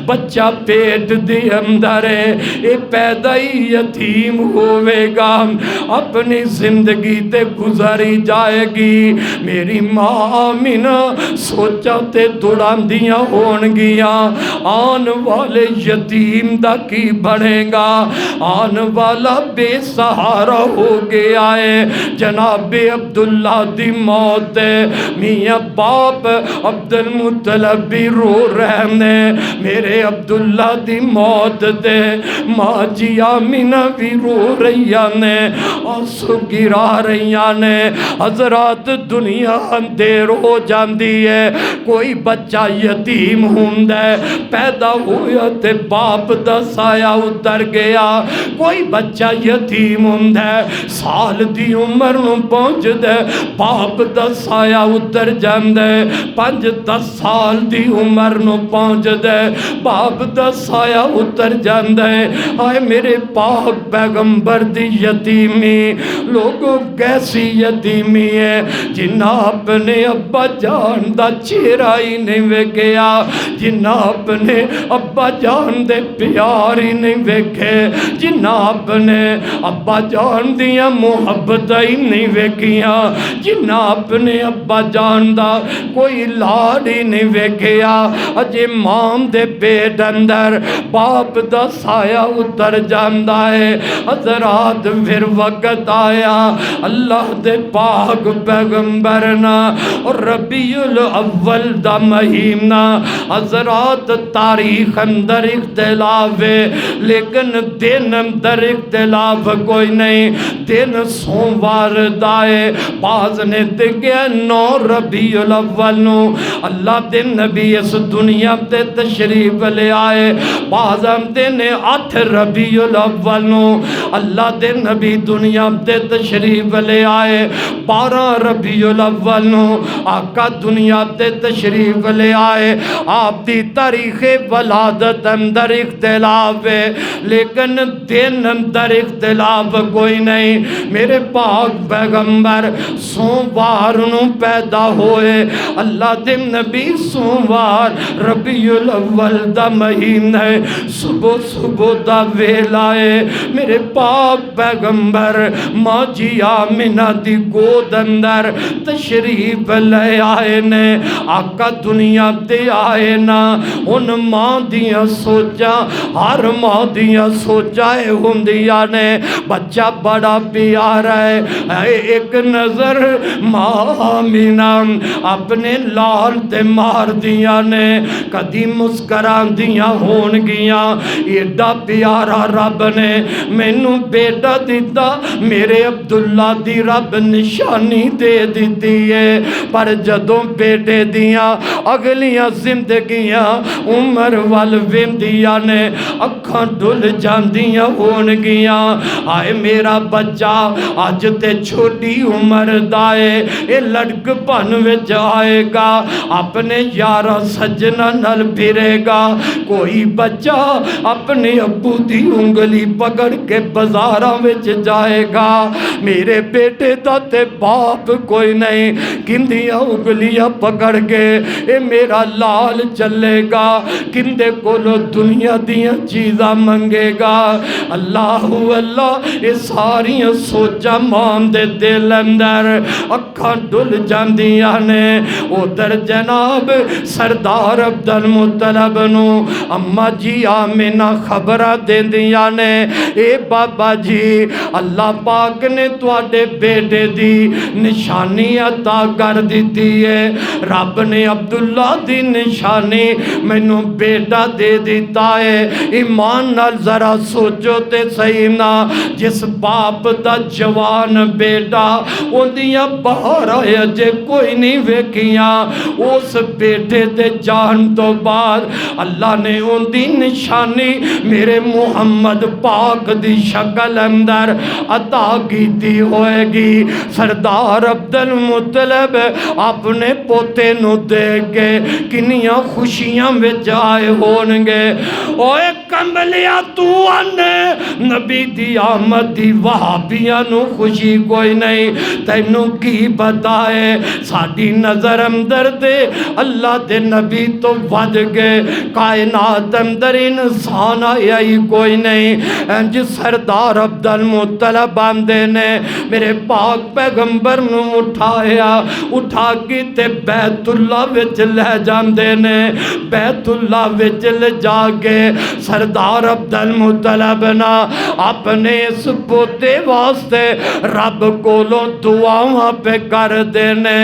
بچہ پیٹ دی اندر ہے اے پیدا ہی یتیم ہوئے گا اپنی زندگی تے گزاری جائے گی میری ماں آمینہ سوچا تے دوڑان دیاں ہونگیاں آن والے یتیم دا کی بڑھے گا آن والا بے سہارا ہو گیا ہے جناب عبداللہ دی موت میاں باپ عبدالمطلب بھی رو رہنے میرے عبداللہ دی موت دے ماں جی آمینہ بھی رو رہیانے آنسو گرا رہیانے حضرات دنیا اندھیر ہو جاندی ہے کوئی بچہ یتیم ہوندے پیدا ہویا تے باپ دا سایہ اتر گیا کوئی بچہ یتیم ہوندے سال دی عمر نو پہنچ دے باپ دا سایہ اتر جاندے 5-10 سال دی عمر نو پہنچ دے باپ دا سایہ اتر جاندے آئے میرے پاک پیغمبر دی یتیمی لوگوں کیسی یتیمی ہے جنہاں اپنے ابا جان دا چہرہ ہی نہیں ویکھیا جنہاں اپنے ابا جان دے پیار ہی نہیں ویکھے جنہاں اپنے ابا جان دیاں محبت ہی نہیں ویکھیاں جنہاں اپنے ابا جان دا کوئی لاڈ ہی نہیں ویکھیا اجے ماں دے پیٹ اندر باپ دا سایہ اتر جاندا ہے حضرات پھر وقت آیا اللہ دے پاک پیغمبرنا اور ربیع الاول دا مہینہ حضرات تاریخ اندر اختلاف ہے لیکن دن اندر اختلاف کوئی نہیں دن سوموار دائے بعض نے دگیا 9 ربیع الاول نو اللہ دے نبی اس دنیا تے تشریف لے آئے بعض ہم دن 8 ربیع الاول نو اللہ دے نبی دنیا دنیا تے تشریف لے آئے 12 ربیع الاول نو آقا دنیا تے تشریف لے آئے آپ دی تاریخ ولادت اندر اختلاف ہے لیکن دن اندر اختلاف کوئی نہیں میرے پاک پیغمبر سوموار نو پیدا ہوئے اللہ دے نبی سوموار ربیع الاول دا مہینہ صبح صبح دا ویلا ہے میرے پاک پیغمبر ماں جی آمینہ دی گود اندر تشریف لے آئے نے آقا دنیا تے آئے نا ان ماں دیاں سوچا ہر ماں دیاں سوچائے ہوندیاں نے بچہ بڑا پیارا ہے ایک نظر ماں آمینہ اپنے لال تے مار دیاں نے کدی مسکران دیاں ہون گیاں ایڈا پیارا رب نے مینوں بیٹا دیتا میرے عبداللہ دی رب نشانی دے دیتی ہے پر جدوں بیٹے دیاں اگلیاں زندگیاں عمر وال ویندیاں نے اکھاں ڈل جاندیاں ہون گیاں آئے میرا بچہ آج تے چھوٹی عمر دائے اے لڑک پن وچ آئے گا اپنے یارہ سجنہ نل پھرے گا کوئی بچہ اپنے ابو دی انگلی پکڑ کے بازاراں وچ جائے گا میرے بیٹے دا تے باپ کوئی نہیں کندیاں انگلیاں پکڑ کے اے میرا لال چلے گا کندے کولو دنیا دیاں چیزاں منگے گا اللہ اللہ اے ساریاں سوچا مان دے دل اندر اکھاں ڈل جاندیاں نے ادھر جناب سردار عبدالمطلب نو اماں جی آمینہ خبرہ دین دیاں نے اے بابا جی اللہ پاک نے تواڈے بیٹے دی نشانی عطا کر دیتی ہے رب نے عبداللہ دی نشانی مینوں بیٹا دے دیتا ہے ایمان نال ذرا سوچو تے صحیح نا جس باپ دا جوان بیٹا اندیاں باہر آئے جے کوئی نہیں ویکھیاں اس بیٹے دے جان تو بعد اللہ نے اندی نشانی میرے محمد پاک دی شکل اندر عطا کیتی ہوئے گی سردار عبدالمطلب اپنے پوتے نو دیکھ کے کنیاں خوشیاں وچ آئے ہونگے اوے کمبلیا تو آنے نبی دی آمد دی وہابیاں نو خوشی کوئی نہیں تینوں کی بتائے ساڑی نظر اندر دے اللہ دے نبی تو ود گئے کائنات اندر انسان آیا ہی کوئی نہیں انج سردار عبدالمطلب آندے نے میرے پاک پیغمبر نو اٹھا کی تے بیت اللہ وچ لے جاندے نے بیت اللہ وچ لے جا کے سردار عبدالمطلب نا اپنے اس پوتے واسطے رب کولوں دعاواں پہ کر دینے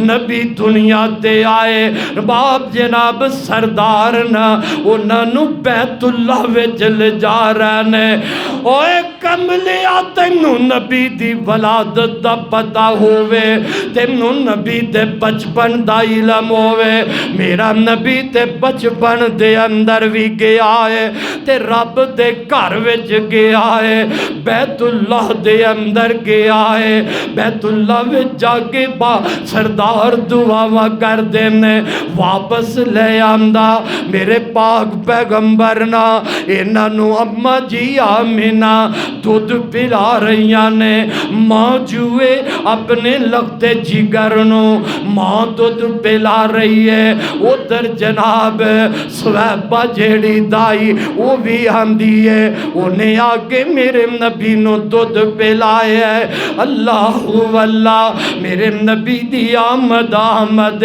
نبی دنیا تے آئے باپ جناب سردار نا انہاں نو بیت اللہ وچ لے جا رہنے اوے کملیا تینوں نبی دی ولادت دا پتہ ہوئے تینوں نبی دے بچپن دا علم ہوئے میرا نبی تے بچپن دے اندر بھی گیا ہے تے رب دے گھر وچ گیا ہے بیت اللہ دے اندر گیا ہے بیت اللہ وچ جا کے با سردار دعا کر دینے واپس لے آندا میرے پاک پیغمبر نا انہاں نو اماں جی آمینہ دودھ پلا رہیاں نے ماں جوئے اپنے لگتے جگر نو ماں دودھ پلا رہی ہے ادھر جناب سویبہ جیڑی دائی وہ بھی آندی ہے انہیں آگے میرے نبی نو دودھ پلائے ہے اللہ واللہ میرے نبی دی آمد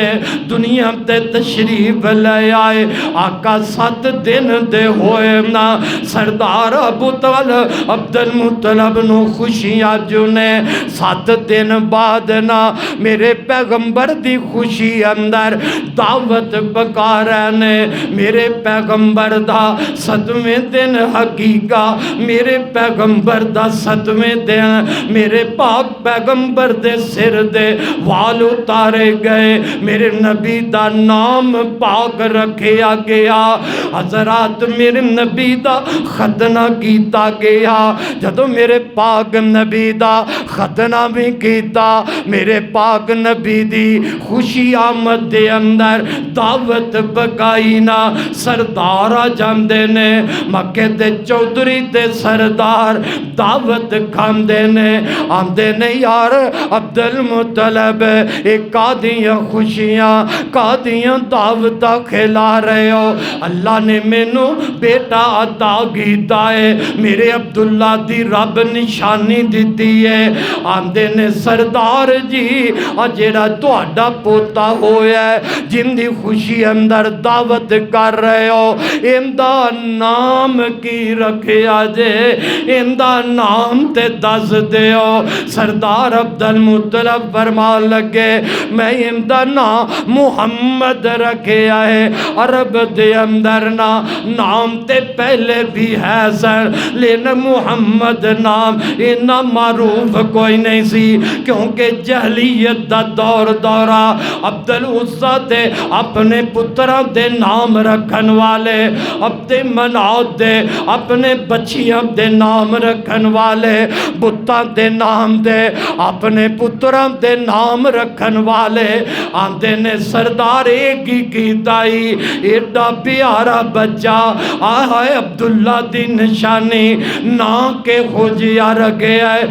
دنیا تے تشریف لے آئے آقا 7 دن دے ہوئے نا سردار ابو طالب عبدالمطلب نو خوشیاں جنے 7 دن بعد نا میرے پیغمبر دی خوشی اندر دعوت پکا رہنے میرے پیغمبر دا 7ویں دن حقیقہ میرے پیغمبر دا 7ویں دن میرے پاک پیغمبر دے سر دے وال اتارے گئے میرے نبی دا نام پاک رکھیا گیا حضرات میرے نبی دا ختنہ کیتا گیا جدوں میرے پاک نبی دا ختنہ بھی کیتا، میرے پاک نبی دی خوشی آمد دے اندر دعوت پکائی نا، سردار آ جاندے نے، مکے دے چودھری تے سردار دعوت کھاندے نے، آمدے نے یار عبد المطلب ایک قادیاں خوشیاں قادیاں دعوتہ کھلا رہے ہو، اللہ نے مینوں بیٹا عطا کیتا ہے، میرے عبداللہ دی رب نشانی دیتی ہے، آمدے نے سردار جی جیڑا تہاڈا پوتا ہویا ہے جن دی خوشی اندر دعوت کر رہے ہو، اندہ نام کی رکھیا جے، اندہ نام تے دس دے ہو۔ سردار عبد المطلب فرمان لگے میں اندہ نام محمد رکھیا ہے، عرب دے اندر نام تے پہلے بھی ہے سر، لیکن محمد نام اینا معروف کوئی نہیں سی، کیونکہ جہلیت دا دورہ عبد العزیٰ دے اپنے پتران دے نام رکھن والے، عبد منات دے اپنے بچیاں دے نام رکھن والے، بتان دے نام دے اپنے پتران دے نام رکھن والے، آندے نے سردار ایک ہی کی دائی ایڈا پیارا بچہ آئے عبداللہ دی نشانی نا کے ہو جیا رکھے ہے،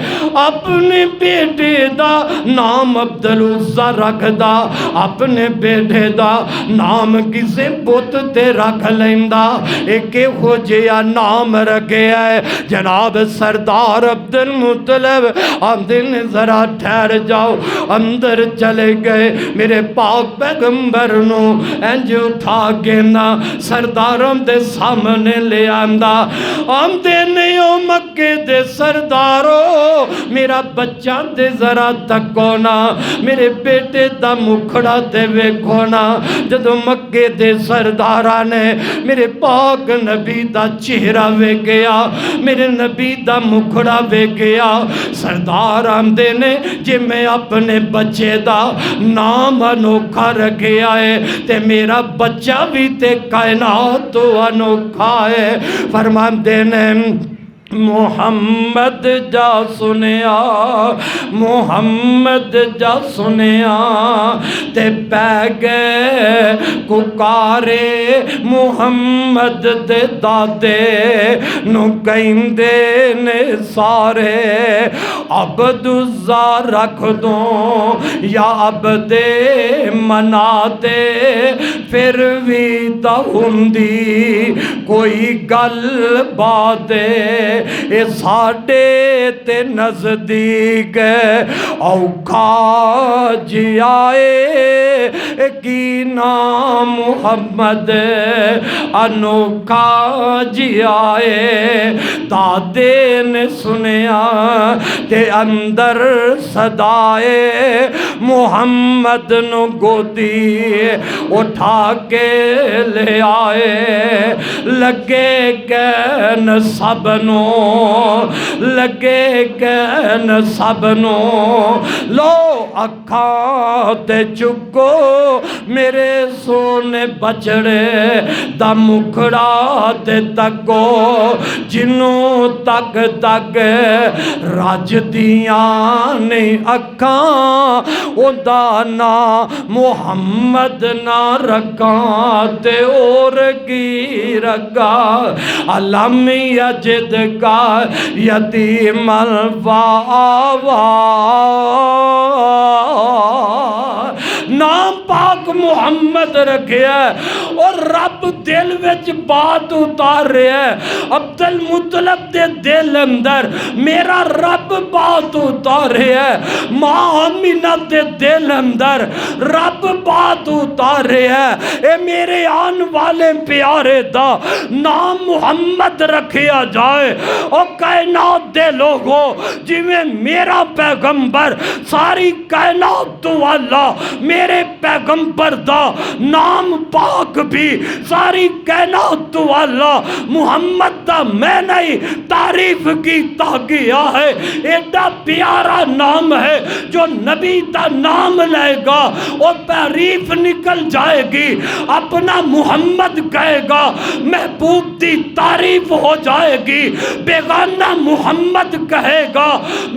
اپنے بیٹے دا نام عبد العزیٰ رکھ دا، اپنے بیٹے دا نام کسے بت تے رکھ لیندہ، ایک ہو جیا نام رکھے ہے۔ جناب سردار عبد المطلب آمدن ذرا ٹھہر جاؤ، اندر چلے گئے، میرے پاک پیغمبر نو انج اٹھا کے نا سرداروں دے سامنے لے آندہ، آمدے نہیں ہو مکے دے سردارو، میرا بچہ دے ذرا تکونا، میرے بیٹے دا مکھڑا دے ویکھونا۔ جدو مکے دے سردارانے میرے پاک نبی دا چہرہ ویکھیا، میرے نبی دا مکھڑا ویکھیا، سردار آمدے نے جے میں اپنے بچے دا نام انوکھا رکھیا ہے تے میرا بچہ بھی تے کائنات تو انوکھا ہے، فرمان دینے محمد جا سنیا، محمد جا سنیا تے پہ گئے ککارے محمد دے دادے نو کہندے نے سارے عبدالعزیٰ رکھ دوں یا عبد مناتے، پھر بھی تا ہندی کوئی گل باتیں، اے ساڑے تے نزدیک اوکھا جی آئے کی نام محمد انوکھا جی آئے، دادے نے سنیا تے اندر صدائے محمد نو گودی اٹھا کے لے آئے، لگے کہن سب نو، لگے کہن سب نو، لو اکھاں تے چکو میرے سونے بچڑے دا مکھڑا تے تکو، جنوں تک تک راج دیاں نہیں اکھاں، او دانا محمد نہ رکھاں تے اور کی رکھا، علم یجد کا یتیم الواوا، نام پاک محمد رکھے ہے اور رب دل وچ بات اتار رہے ہے، عبد المطلب دے دل اندر میرا رب بات اتار رہے ہے، ماں آمینہ دے دل اندر رب بات اتار رہے ہے، اے میرے آن والے پیارے دا نام محمد رکھیا جائے، اور کائنات دے لوگوں جی میں میرا پیغمبر ساری کائنات تو اللہ میرے پیغمبر دا نام پاک نبی ساری کائنات تو والا محمد دا میں نہیں تعریف کی گیا ہے. ایڈا پیارا نام ہے جو نبی دا نام لے گا اور تعریف نکل جائے گی. اپنا محمد کہے گا محبوب دی تعریف ہو جائے گی. بیگانہ محمد کہے گا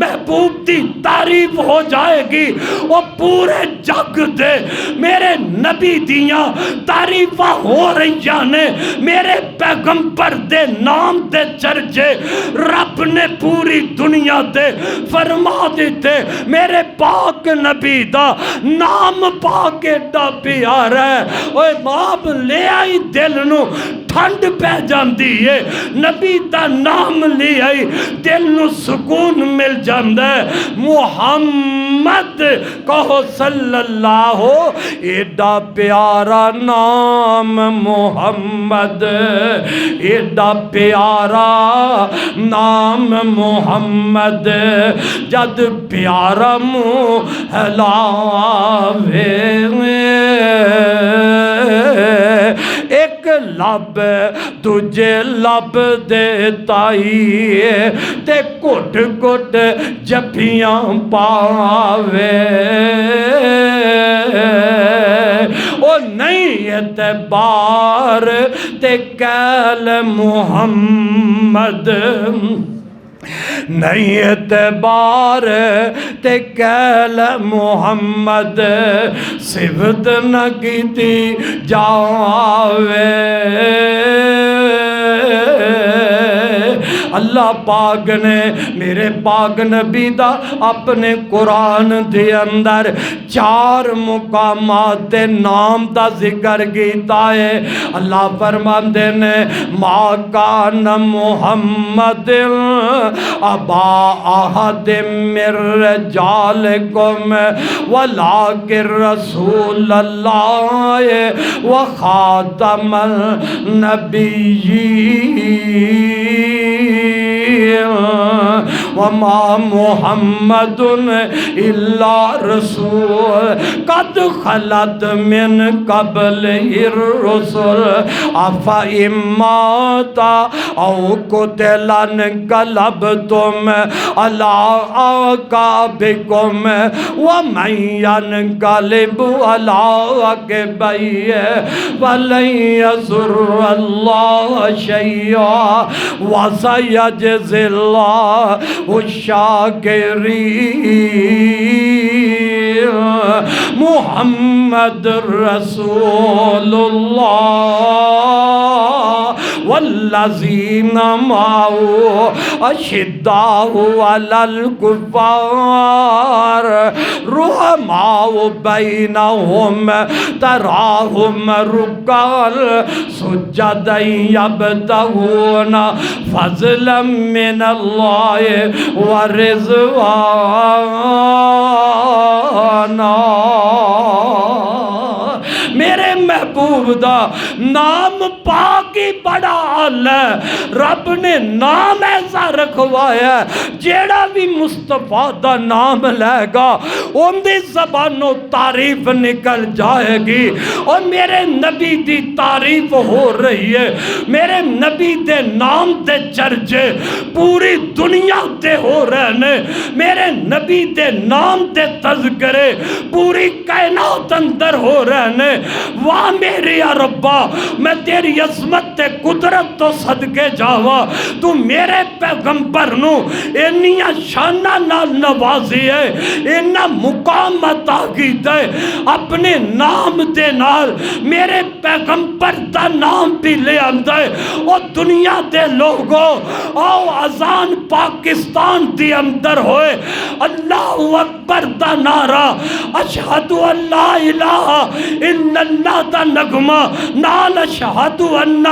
محبوب دی تعریف ہو جائے گی. وہ پورے جگ دے میرے نبی دیاں تعریفاں ہو رہی نے. میرے پیغمبر دے نام دے چرچے رب نے پوری دنیا دے فرما دیتے. میرے پاک نبی دا نام پاک ایڈا پیارا ہے. اوے ماں لے آئی دل نو ٹھنڈ پہ جاندی ہے. نبی دا نام لے آئی دل نو سکون مل جاندہ ہے. محمد کہو صلی اللہ ہو. ایڈا پیارا نام محمد, ایڈا پیارا نام محمد. جد پیارا منہ ہلاوے ایک لب تجھے لب دے تائی تے گھٹ گھٹ جفیاں پاوے. او نہیں اعتبار تے کہل محمد, نہیں اعتبار تے کہل محمد. صفت نہ کیتی جاوے. اللہ پاک نے میرے پاک نبی دا اپنے قرآن دے اندر 4 مقامات دے نام دا ذکر کیتا ہے. اللہ فرماندے نے ما کان محمد ابا احد من رجالکم ولکن رسول اللہ وخاتم النبیین وما محمد الا رسول قد خلت من قبل الرسل افئن مات او قتل انقلبتم على اعقابكم ومن ينقلب على عقبيه فلن يضر الله شيئا وسيجزي الله الشاکرین. محمد رسول اللہ والذین معه اشداء علی الکفار رحماء بینہم تراہم رکعا سجدا یبتغون فضلا من اللہ ورضوانا. میرے محبوب دا نام پاکی بڑا حال ہے. رب نے نام ایسا رکھوایا جیڑا بھی مصطفیٰ دا نام لے گا ان دی زبانوں تعریف نکل جائے گی. اور میرے نبی دی تعریف ہو رہی ہے. میرے نبی دے نام دے چرچے پوری دنیا دے ہو رہے ہیں. میرے نبی دے نام دے تذکرے پوری کائنات اندر ہو رہے ہیں. واہ میری ربا میں تیری عظمت تے قدرت تو صدقے جاوا. تو میرے پیغمبر نو انیاں شانہ نال نوازی ہے, انہاں مقام عطا کیتا ہے. اپنے نام دے نال میرے پیغمبر دا نام بھی لے آندا ہے. اور دنیا دے لوگوں آؤ اذان پاکستان دی اندر ہوئے اللہ اکبر دا نعرہ اشہد ان لا الہ الا اللہ دا نغمہ نال اشہد ان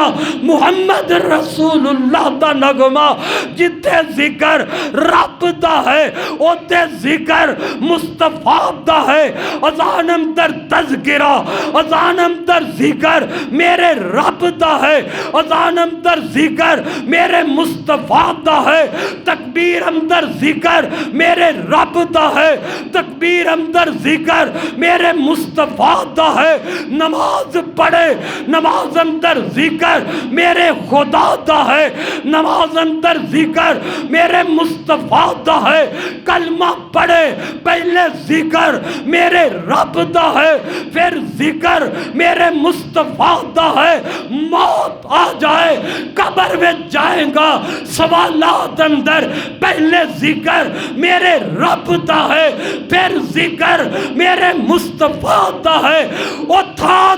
محمد رسول اللہ دا نغمہ. جتھے ذکر رب دا ہے اوتے ذکر مصطفیٰ دا ہے. اذان اندر تذکرہ, اذان اندر ذکر میرے رب دا ہے. اذان اندر ذکر میرے مصطفیٰ دا ہے. تکبیر اندر ذکر میرے رب دا ہے. تکبیر اندر ذکر میرے مصطفیٰ دا ہے. نماز نماز پڑھے نماز اندر ذکر میرے خدا دا ہے، نماز اندر ذکر میرے مصطفیٰ دا ہے، کلمہ پڑھے پہلے ذکر میرے رب دا ہے، پھر ذکر میرے مصطفیٰ دا ہے۔ موت آ جائے قبر میں جائیں گا سوالات اندر، پہلے ذکر میرے رب دا ہے، پھر ذکر میرے مصطفیٰ دا ہے۔ وہ تھا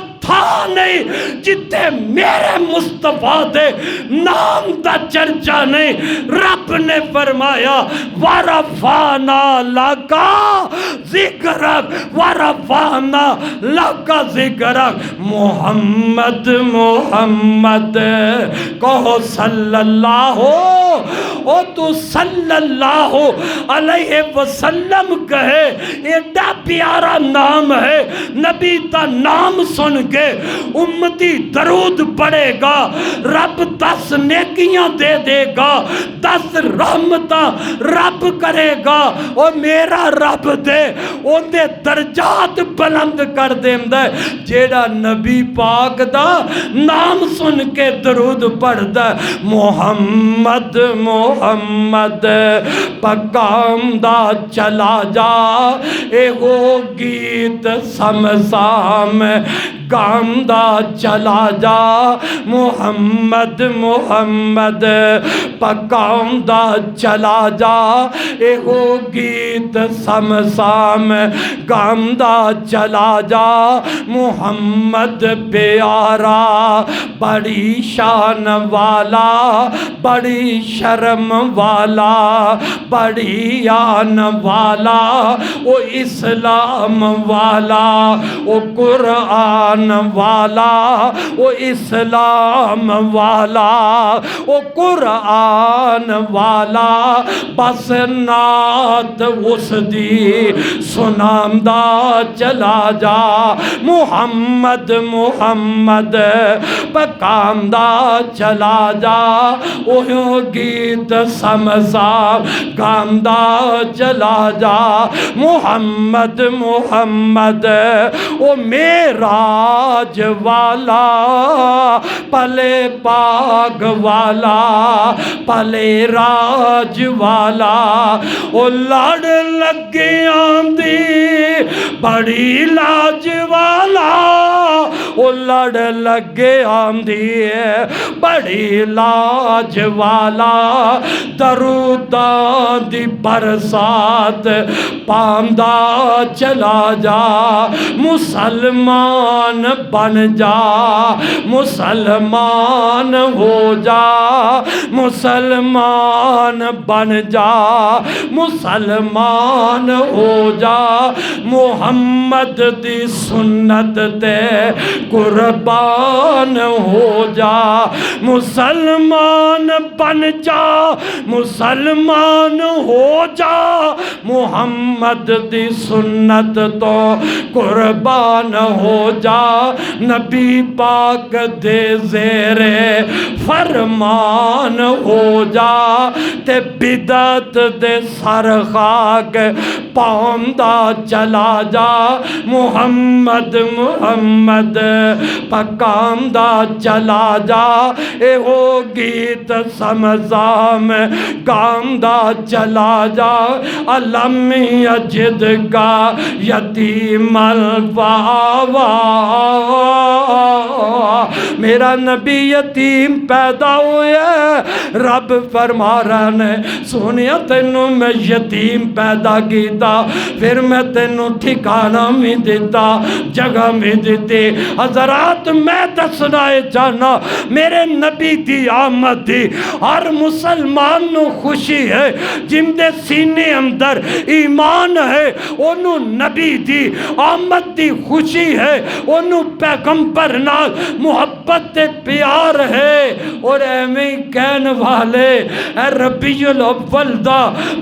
نہیں جتے میرے مصطفیٰ دے نام دا چرچا نہیں، رب نے فرمایا وَرَفَعْنَا لَكَ ذِكْرَكَ وَرَفَعْنَا لَكَ ذِكْرَكَ۔ محمد محمد کہو صلی اللہ او تو صلی اللہ علیہ وسلم کہے، ایڈا پیارا نام ہے، نبی تا نام سن کے امتی درود پڑے گا، رب 10 نیکیاں دے گا، 10 رحمتاں رب کرے گا، اور میرا رب دے ان دے درجات بلند کر دیندہ ہے جیڑا نبی پاک دا نام سن کے درود پڑھدا ہے۔ محمد محمد پکام دا چلا جا، اے وہ گیت سمسام گام دا چلا جا۔ محمد محمد پکام دا چلا جا، اے وہ گیت سمسام گام دا چلا جا۔ محمد پیارا بڑی شان والا، بڑی شرم والا، بڑی آن والا، او اسلام والا، او قرآن والا، او اسلام والا، او قرآن والا، بس نات اس دی سنام دا چلا جا۔ محمد محمد پکام دا چلا جا، اوہ گیت سمسا گام دا چلا جا۔ محمد محمد او میراج والا، پلے پاگ والا، پلے راج والا، او لڑ لگے آندی بڑی لاج والا، او لڑ لگے آندی بڑی لاج والا، دروداں دی برسات پاندا چلا جا۔ مسلمان بن جا، مسلمان ہو جا، مسلمان بن جا، مسلمان ہو جا۔ محمد دی سنت تے قربان ہو جا، مسلمان بن جا، مسلمان ہو جا۔ محمد دی سنت تو قربان ہو جا، نبی پاک دے زیرے فرمان ہو جا، تے بدعت دے سر خاک پاؤندا چلا جا۔ محمد محمد پکام دا چلا جا، اے ہو گیت سمزام گام دا چلا جا۔ علم یجد کا یتیم الفاوا، میرا نبی یتیم پیدا ہویا، رب فرما رہا نے سونیا تینوں میں یتیم پیدا کیتا، پھر میں تینوں ٹھکانہ میں دیتا، جگہ میں دیتے۔ حضرات میں دسنائے جانا میرے نبی دی آمد دی ہر مسلمان نو خوشی ہے، جن دے سینے اندر ایمان ہے انہوں نبی دی آمد دی خوشی ہے، انہوں پیغمبر نال محبت پیار ہے۔ اور ایویں کہن والے اے ربیع الاول دا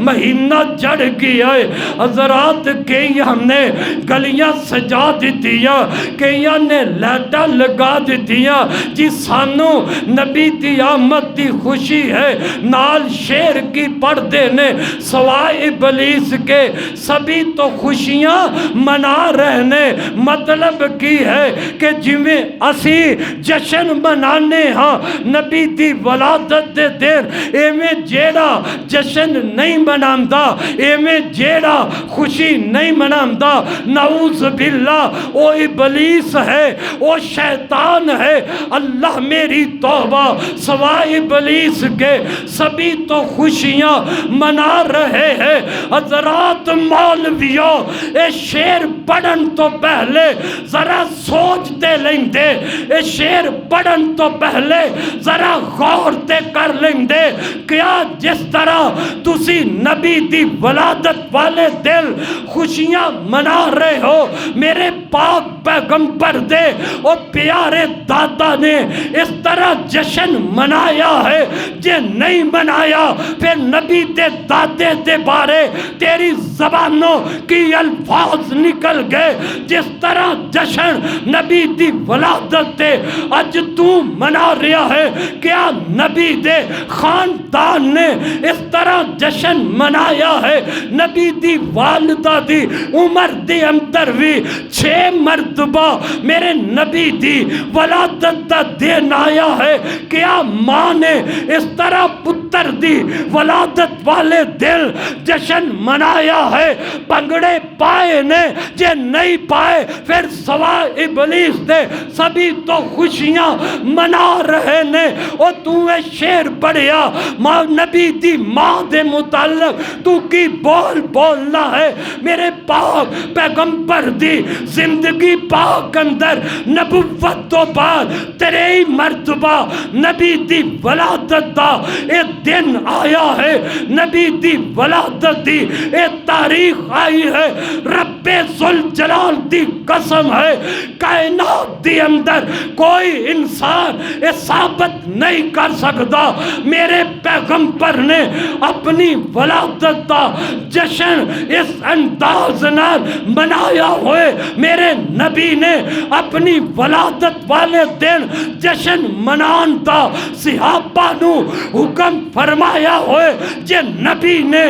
مہینہ چڑھ گیا ہے حضرات کئی ہم نے گلیاں سجا دیتیاں کئی نے لائٹاں لگا دیتیاں جی سانو نبی دی آمد دی خوشی ہے نال شیر کی پردے نے سوائے ابلیس کے سبھی تو خوشیاں منا رہنے مطلب کی ہے کہ جویں اسی جشن منانے ہاں نبی دی ولادت دے دن ایویں جیڑا جشن نہیں مناندا ایویں جیڑا خوشی نہیں مناندا نعوذ باللہ او ابلیس ہے او شیطان ہے اللہ میری توبہ سوائے ابلیس کے سبھی تو خوشیاں منا رہے ہیں حضرات مولویوں اے شعر پڑھن تو پہلے ذرا سوچتے لیں دے اے شعر پڑھن تو پہلے ذرا غور تے کر لیں دے کیا جس طرح تسی نبی دی ولادت والے دل خوشیاں منا رہے ہو میرے پاک پیغمبر دے اور پیارے دادا نے اس طرح جشن منایا ہے جے نہیں منایا پھر نبی دے دادے دے بارے تیری زبانوں کی الفاظ نکل گئے جس طرح جشن نبی دی ولادت دے اج تو منا رہا ہے کیا نبی دے خاندان نے اس طرح جشن منایا ہے نبی دی والدہ دی عمر دی اندر بھی 6 مرتبہ میرے نبی دی ولادت دا دن آیا ہے کیا ماں نے اس طرح پتر دی ولادت والے دل جشن منایا ہے پنگڑے پائے نے جے نہیں پائے پھر سوائے ابلیس دے سبھی تو خوشیاں منا رہے نے اور تو شعر پڑھیا ماں نبی دی ماں دے متعلق تو کی بولنا ہے میرے پاک پیغمبر دی زندگی پاک اندر نبوت تو بعد 3 مرتبہ نبی دی ولادت دا اے دن آیا ہے نبی دی ولادت دی اے تاریخ آئی ہے رب ذوالجلال دی قسم ہے کائنات دی اندر کوئی انسان اے ثابت نہیں کر سکتا میرے پیغمبر نے اپنی ولادت دا جشن اس انداز نال منایا ہوئے میرے نبی نے اپنی ولادت والے دن جشن منان دا صحابہ نو حکم فرمایا ہوئے جے نبی نے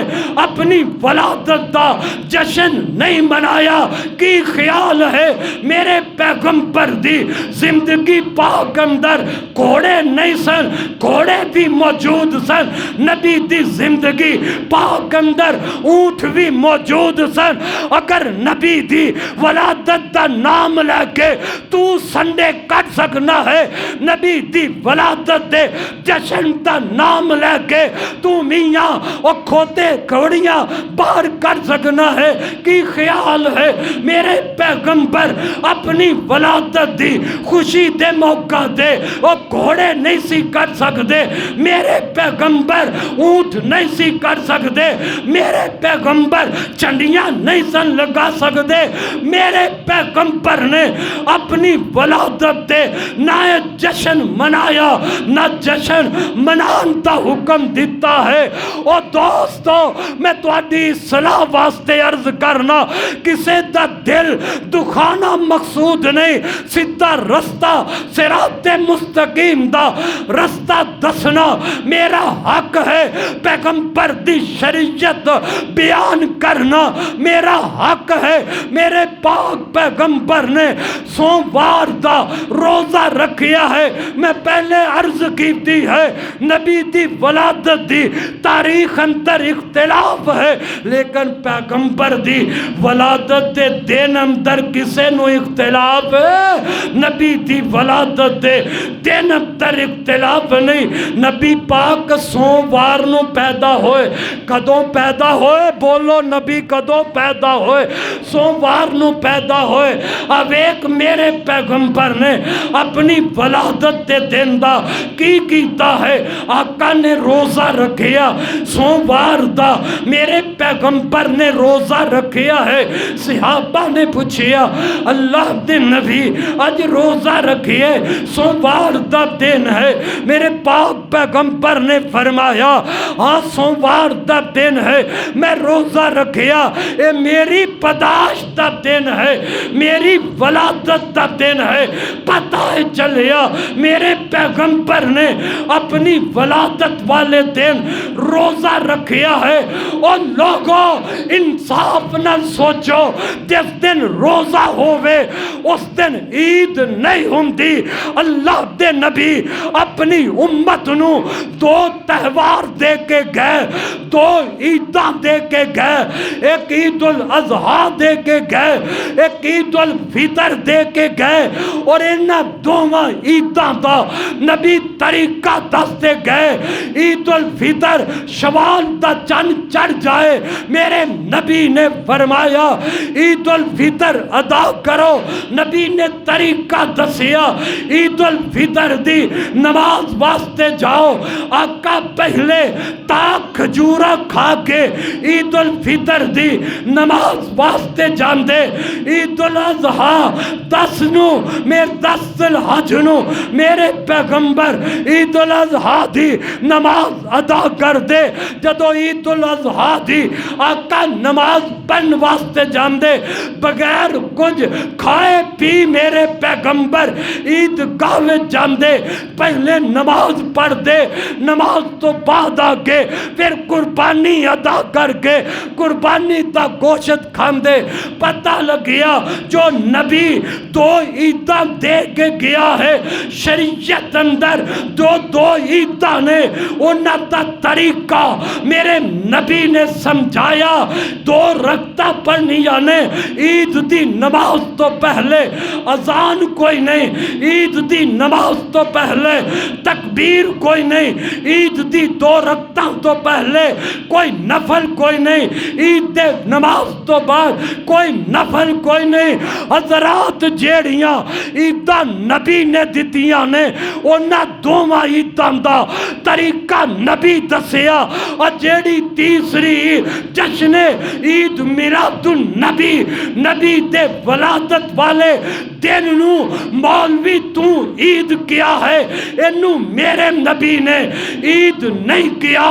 اپنی ولادت دا جشن نہیں منایا کی خیال ہے میرے پیغمبر دی زندگی پاک اندر گھوڑے نہیں سن گھوڑے بھی موجود سن نبی دی زندگی پاک اندر اونٹ بھی موجود سن اگر نبی دی ولادت دا نام لے کے تو سنڈے کٹ سکنا ہے نبی دی ولادت دے جشن دا نام لے کے تو میاں اور کھوتے گھوڑیاں باہر کر سکنا ہے کی خیال ہے میرے پیغمبر اپنی ولادت دی خوشی دے موقع دے اور گھوڑے نہیں سی کر سکتے میرے پیغمبر اونٹ نہیں سی کر سکتے میرے پیغمبر چنڈیاں نہیں سن لگا سکتے میرے پیغمبر نے اپنی ولادت دے نہ جشن منایا نہ جشن منان دا حکم دیتا ہے اور دوستو میں تواڈی صلاح واسطے عرض کرنا کسے دا دل دکھانا مقصود نہیں سیدھا رستہ صراط مستقیم دا رستہ دسنا میرا حق ہے پیغمبر دی شریعت بیان کرنا میرا حق ہے میرے پاک پیغمبر نے سوموار دا روزہ رکھیا ہے میں پہلے عرض کیتی ہے نبی دی ولادت دی تاریخ اندر اختلاف ہے لیکن پیغمبر دی ولادت دے دن اندر کسے نو اختلاف ہے نبی دی ولادت دے دن اندر اختلاف نہیں نبی پاک سوموار نو پیدا ہوئے کدوں پیدا ہوئے بولو نبی کدوں پیدا ہوئے سوموار نو پیدا ہوئے اب ایک میرے پیغمبر نے اپنی ولادت دے دن دا کی کیتا ہے آقا نے روزہ رکھیا سوموار دا میرے پیغمبر نے روزہ رکھیا ہے صحابہ نے پوچھیا اللہ دے نبی اج روزہ رکھیے سوموار دا دن ہے، میرے پاک پیغمبر نے فرمایا ہاں سوموار دا دن ہے، میں روزہ رکھیا، اے میری پداشت دا دن ہے، میری ولادت دا دن ہے۔ پتہ چلیا میرے پیغمبر نے اپنی ولادت والے دن روزہ رکھیا ہے۔ اور لوگوں انصاف نہ سوچو، جس دن روزہ ہوئے اس دن عید نہیں ہوندی۔ اللہ دے نبی اپنی امت نو دو تہوار دے کے گئے، دو عیداں دے کے گئے، ایک عید الاضحیٰ دے کے گئے، ایک عید الفطر دے کے گئے، اور انہاں دوواں عیداں دا نبی طریقہ دستے گئے۔ عید الفطر شوال دا چند چڑھ جائے، میرے نبی نے فرمایا عید الفطر ادا کرو۔ نبی نے طریقہ دسیا، عید الفطر دی نماز واسطے جاؤ، آقا پہلے تاک کھجورا کھا کے عید الفطر دی نماز واسطے جاندے۔ عید الاضحیٰ 10 نو میرے 10 ذوالحج نو میرے پیغمبر عید الاضحیٰ دی نماز ادا کر دے۔ جدو عید الاضحیٰ دی آقا نماز پڑھن واسطے جاندے، بغیر کچھ کھائے پی میرے پیغمبر عید گاہ میں جاندے، پہلے نماز پڑھ دے، نماز تو بعد آگے پھر قربانی ادا کر کے قربانی تا گوشت کھاندے۔ پتہ لگیا جو نبی دو عیداں دے کے گیا ہے، شریعت اندر دو عیداں نے انہاں دا طریقہ میرے نبی نے سمجھایا۔ دو رکعتاں پڑھنیاں نے، عید دی نماز تو پہلے اذان کوئی نہیں، عید دی نماز تو پہلے تکبیر کوئی نہیں، عید دی 2 رکعتاں تو پہلے کوئی نفل کوئی نہیں، عید دے نماز تو بعد کوئی نفل کوئی نہیں۔ حضرات جیڑیاں عیداں نبی نے دتیاں نے، انہاں دوواں عیداں دا طریقہ نبی دسیا۔ اور جیڑی تیسری جشن عید میلاد النبی، نبی دے ولادت والے دن نو مولوی تو عید کیا ہے، انہوں میرے نبی نے عید نہیں کیا،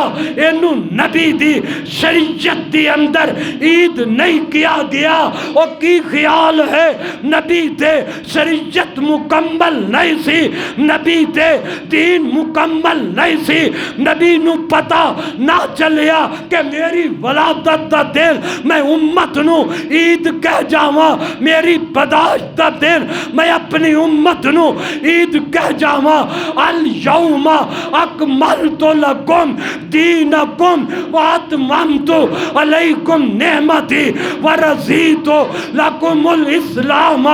انہوں نبی دی شریعت دی اندر عید نہیں کیا گیا۔ اور کی خیال ہے نبی دے شریعت مکمل نہیں سی، نبی دے دین مکمل نہیں سی، نبی نو پتہ نہ چلیا کہ میری ولادت دا دن میں امت نو عید کہہ جاواں، میری بداشت دا دن میں اپنی امت نو عید کہہ جاواں۔ الیوم اکملت لکم دینکم واتممت علیکم نعمتی ورضیت لکم الاسلام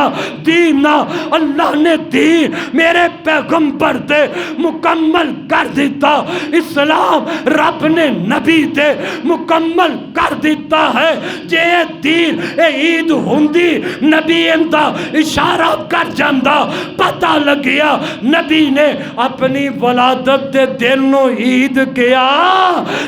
دینا۔ اللہ نے دین میرے پیغمبر دے مکمل کر دیتا، اسلام رب نے نبی دے مکمل کر دیتا ہے۔ جے دین اے عید ہوندی نبی اندہ اشارہ کر جاندہ، پتہ لگیا نبی نے اپنی ولادت دے دن نو عید کیا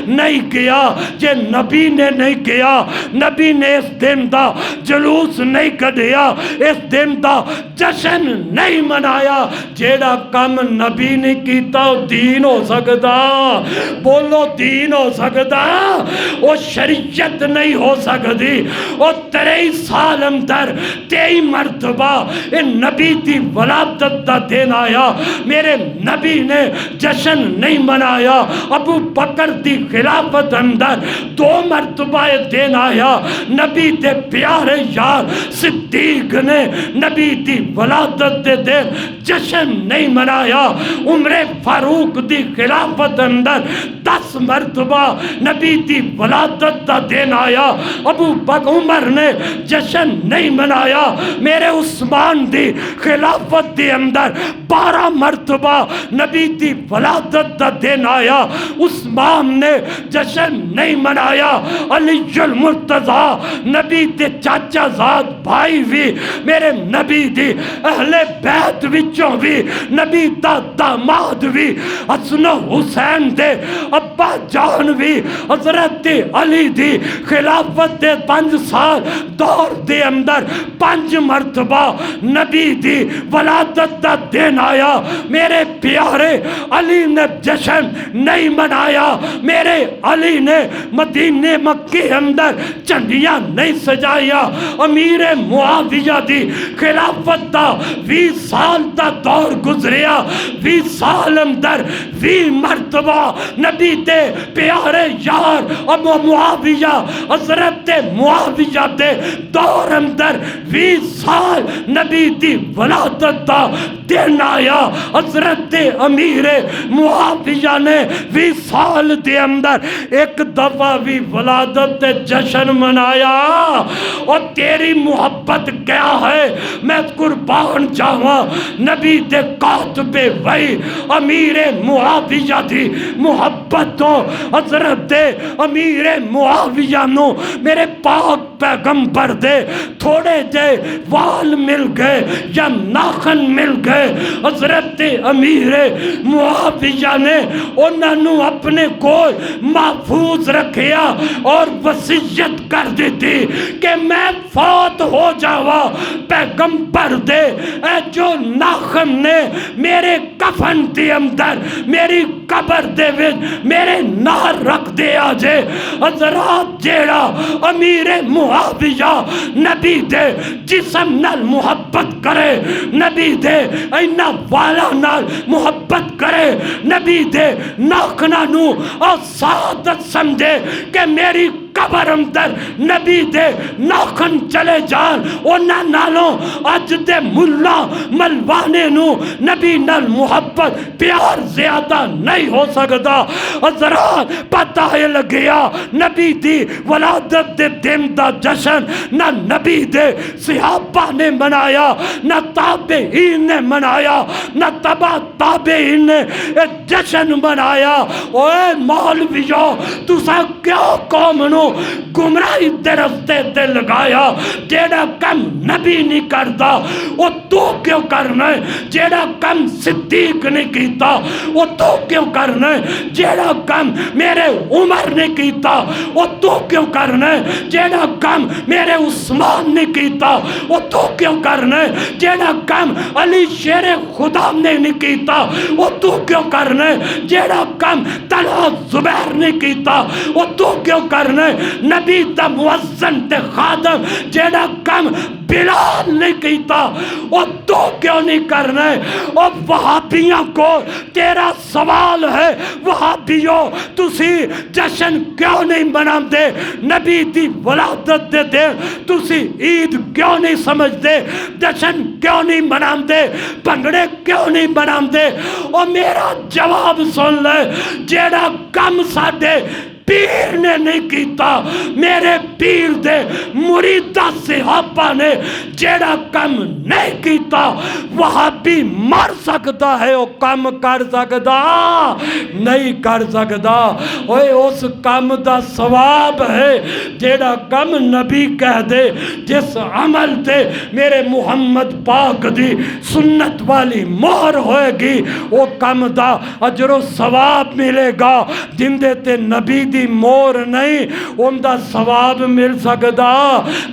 نہیں کیا۔ جے نبی نے نہیں کیا، نبی نے اس دن دا جلوس نہیں کڈیا، اس دن دا جشن نہیں منایا، جیڑا کم نبی نے کیتا وہ دین ہو سکتا؟ بولو دین ہو سکتا؟ وہ شریعت نہیں ہو سکتی۔ اور 23 سال اندر 23 مرتبہ نبی دی ولادت دا دن آیا، میرے نبی نے جشن نہیں منایا۔ ابو بکر دی خلافت اندر 2 مرتبہ دن آیا، نبی دے پیارے یار صدیق نے نبی دی ولادت دے دن جشن نہیں منایا۔ عمر فاروق دی خلافت اندر 10 مرتبہ نبی دی ولادت دا دن آیا، ابو بکر عمر نے جشن نہیں منایا۔ میرے عثمان دی خلافت دی اندر 12 مرتبہ نبی دی ولادت دا دن آیا، عثمان نے جشن نہیں منایا۔ علی المرتضی نبی دے چاچا زاد بھائی بھی، میرے نبی دی اہل بیت وچوں بھی، نبی دا داماد بھی، حسن و حسین دے ابا جان بھی حضرت علی دی خلافت دے 5 سال دور دے اندر 5 مرتبہ نبی دی ولادت دا دن آیا، میرے پیارے علی نے جشن نہیں منایا، میرے علی نے مدینے مکی اندر چندیاں نہیں سجایا، امیر معاویہ دی خلافت دا 20 سال دا دور گزریا، 20 سال اندر 20 مرتبہ نبی دے پیارے یار ابو معاویہ حضرت معاویہ دے دور اندر 20 سال نبی دی ولادت دا دن آیا، حضرت امیر معاویہ نے 20 سال دے اندر ایک دفعہ بھی ولادت جشن منایا۔ اور تیری محبت کیا ہے میں قربان جاواں، نبی دے کاتب وحی امیر معاویہ دی محبت تو حضرت امیر معاویہ نو میرے پاک پیغمبر دے تھوڑے جے وال مل گئے یا ناخن مل گئے، حضرت امیر معاویہ نے انہاں نو اپنے کول محفوظ رکھیا اور وصیت کر دیتی کہ میں فوت ہو جاوا پیغمبر دے اے جو ناخن نے میرے کفن دی اندر میری قبر دے وچ میرے نال رکھ دے آجے۔ حضرات جیڑا امیر معاویہ نبی دے جسم نال محبت کرے، نبی دے اینا والا نال محبت کرے، نبی دے ناخنا نو اور سعادت سمجھے کہ میری قبر اندر نبی دے ناخن چلے جان، اونا نالوں اج دے ملا ملوانے نو نبی نال محبت پیار زیادہ نہیں ہو سکتا۔ حضرات پتہ ہے لگیا نبی دی ولادت دے دن دا جشن نہ نبی دے صحابہ نے منایا، نہ تابعین نے منایا، نہ تبع تابعین نے جشن منایا۔ اوے مولویو تسا کیا قوم نو گمراہی دے رستے تے لگایا؟ جیڑا کم نبی نہیں کرتا وہ تو کیوں کرنا ہے؟ جیڑا کم صدیق نہیں کیتا وہ تو کیوں کرنا ہے؟ جیڑا کم میرے عمر نہیں کیتا وہ تو کیوں کرنا ہے؟ جیڑا کم میرے عثمان نے کیتا وہ تو کیوں کرنا ہے؟ جیڑا کم علی شیر خدا نے نہیں کیتا وہ تو کیوں کرنا ہے؟ جیڑا کم طلحہ زبیر نے کیتا وہ تو کیوں کرنا ہے؟ نبی دا موزن تے خادم جیڑا کم بلال نے کیتا وہ تو کیوں نہیں کرنا ہے؟ اور وہابیاں کو تیرا سوال ہے، وہابیوں تسی جشن کیوں نہیں مناتے؟ نبی دی ولادت دے دن تسی عید کیوں نہیں سمجھتے؟ جشن کیوں نہیں مناتے؟ بھنگڑے کیوں نہیں مناتے؟ اور میرا جواب سن لے، جیڑا کم ساڈے پیر نے نہیں کیتا، میرے پیر دے مریدہ صحابہ نے جیڑا کم نہیں کیتا، وہابی مر سکتا ہے وہ کم کر سکتا نہیں کر سکتا۔ اوے اس کم دا ثواب ہے جیڑا کم نبی کہہ دے، جس عمل تے میرے محمد پاک دی سنت والی مہر ہوئے گی وہ کم دا اجر و ثواب ملے گا، جن دے تے نبی دی مور نہیں ان دا ثواب مل سکتا۔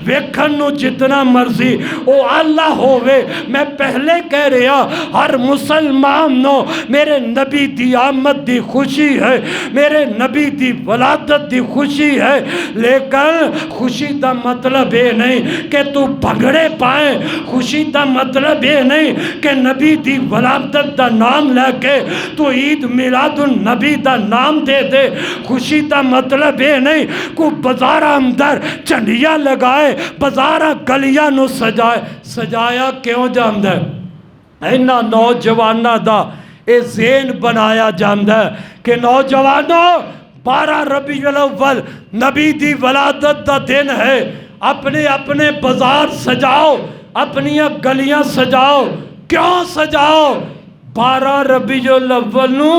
ویکھن نو جتنا مرضی او اللہ ہووے، میں پہلے کہہ رہا ہر مسلمان نو میرے نبی دی آمد دی خوشی ہے، میرے نبی دی ولادت دی خوشی ہے، لیکن خوشی دا مطلب یہ نہیں کہ تو بھنگڑے پائیں، خوشی دا مطلب یہ نہیں کہ نبی دی ولادت دا نام لے کے تو عید میلاد النبی دا نام دے دے، خوشی دا مطلب یہ نہیں کو بازارہ اندر چنڈیاں لگائے، بازارہ گلیاں نو سجائے۔ سجایا کیوں جاندہ ہے؟ اینا نوجوانہ دا اے ذہن بنایا جاندہ ہے کہ نوجوانوں 12 ربیع الاول نبی دی ولادت دا دن ہے، اپنے اپنے بازار سجاؤ، اپنی گلیاں سجاؤ۔ کیوں سجاؤ؟ 12 ربیع الاول نو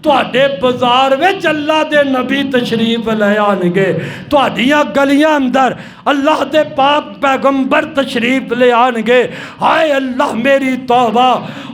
ਤੁਹਾਡੇ ਬਾਜ਼ਾਰ ਵਿੱਚ ਅੱਲਾ ਦੇ ਨਬੀ ਤਸ਼ਰੀਫ ਲੈ ਆਣਗੇ, ਤੁਹਾਡੀਆਂ ਗਲੀਆਂ ਅੰਦਰ ਅੱਲਾਹ ਦੇ ਪਾਕ ਪੈਗੰਬਰ ਤਸ਼ਰੀਫ ਲੈ ਆਣਗੇ। ਹਾਏ ਅੱਲਾਹ ਮੇਰੀ ਤੌਬਾ,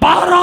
12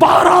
12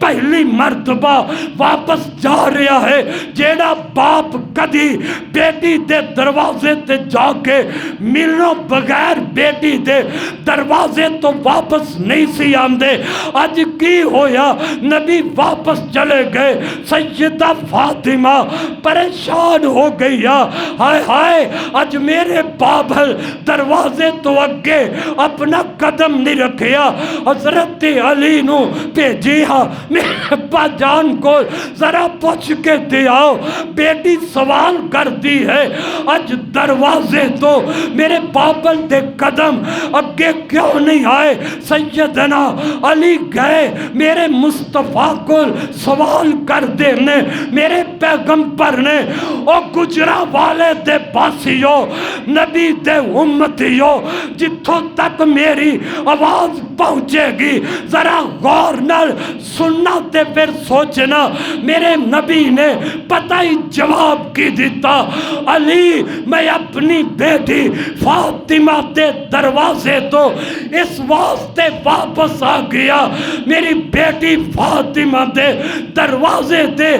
پہلی مرتبہ واپس جا رہا ہے جیڑا باپ کدی بیٹی دے دروازے تے جا کے ملنوں بغیر بیٹی دے دروازے تو واپس نہیں سی آندے. اج کی ہویا نبی واپس چلے گئے. سیدہ فاطمہ پریشان ہو گئی. ہائے ہائے اج میرے بابل دروازے تو اگے اپنا قدم نہیں رکھیا. حضرت علی نو بھیجی میرے ابا جان کو ذرا پوچھ کے دے آؤ بیٹی سوال کرتی ہے اج دروازے تو میرے بابل دے قدم اگے کیوں نہیں آئے. سیدنا علی گئے میرے مصطفیٰ کو سوال کر دینے. میرے پیغمبر نے او گجرا والے دے پاسیو نبی دے امتیو جتھوں تک میری آواز پہنچے گی ذرا غور نال سننا تے پھر سوچنا. میرے نبی نے پتہ ہی جواب کی دیتا. علی میں اپنی بیٹی فاطمہ دے دروازے تو اس واسطے واپس آ گیا. میری بیٹی فاطمہ دے دروازے تے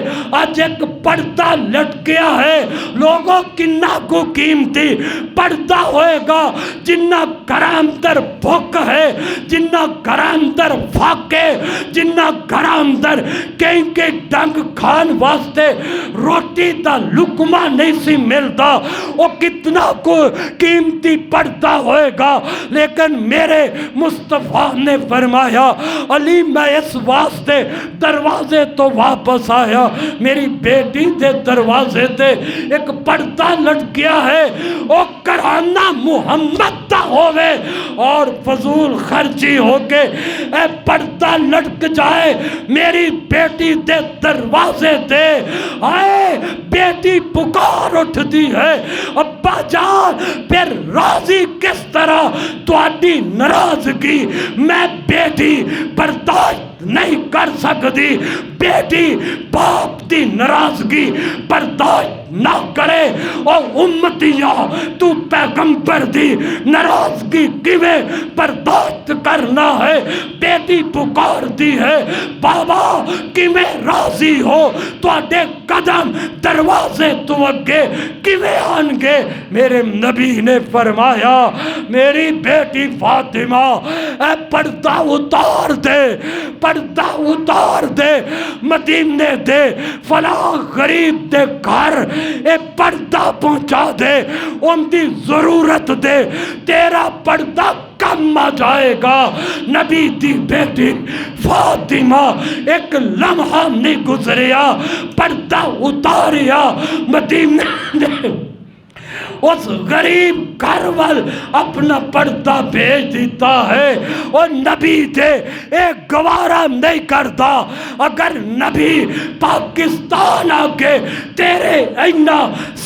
آج ایک پردہ لٹکیا ہے. لوگوں کنا کو قیمتی پردہ ہوئے گا جنہ گھراں در بھوک ہے, جنہ گھراں در فاقے, جنہ گھراں در کہیں کے ڈنگ کھان واسطے روٹی دا لقمہ نہیں سی ملتا. وہ کتنا کو قیمتی پردہ ہوئے گا. لیکن میرے مصطفیٰ نے فرمایا علی میں اس واسطے دروازے تو واپس آیا میری بیٹی دے دروازے تے ایک پردہ لٹکیا ہے. او کرانہ محمد دا ہوئے اور فضول خرچی ہو کے اے پردہ لٹک جائے میری بیٹی دے دروازے تے. آئے بیٹی پکار اٹھتی ہے ابا جان پھر راضی کس طرح تواڈی ناراضگی میں بیٹی برداشت نہیں کر سکتی. بیٹی باپ دی ناراضگی برداشت نہ کرے. اور امتیہ تو پیغمبر دی ناراضگی کیویں برداشت کرنا ہے. بیٹی پکار دی ہے بابا کیویں راضی ہو تواڈے قدم دروازے تو اگے کیویں آن گے. میرے نبی نے فرمایا میری بیٹی فاطمہ اے پردہ اتار دے, پردہ اتار دے, مدینے دے فلاں غریب دے گھر اے پردہ پہنچا دے, ان دی ضرورت دے, تیرا پردہ کم آ جائے گا. نبی دی بیٹی فاطمہ ایک لمحہ نہیں گزریا پردہ اتاریا مدینے دے اس غریب گھر وال اپنا پردہ بھیج دیتا ہے. اور نبی دے ایک گوارا نہیں کرتا اگر نبی پاکستان آکے تیرے اینا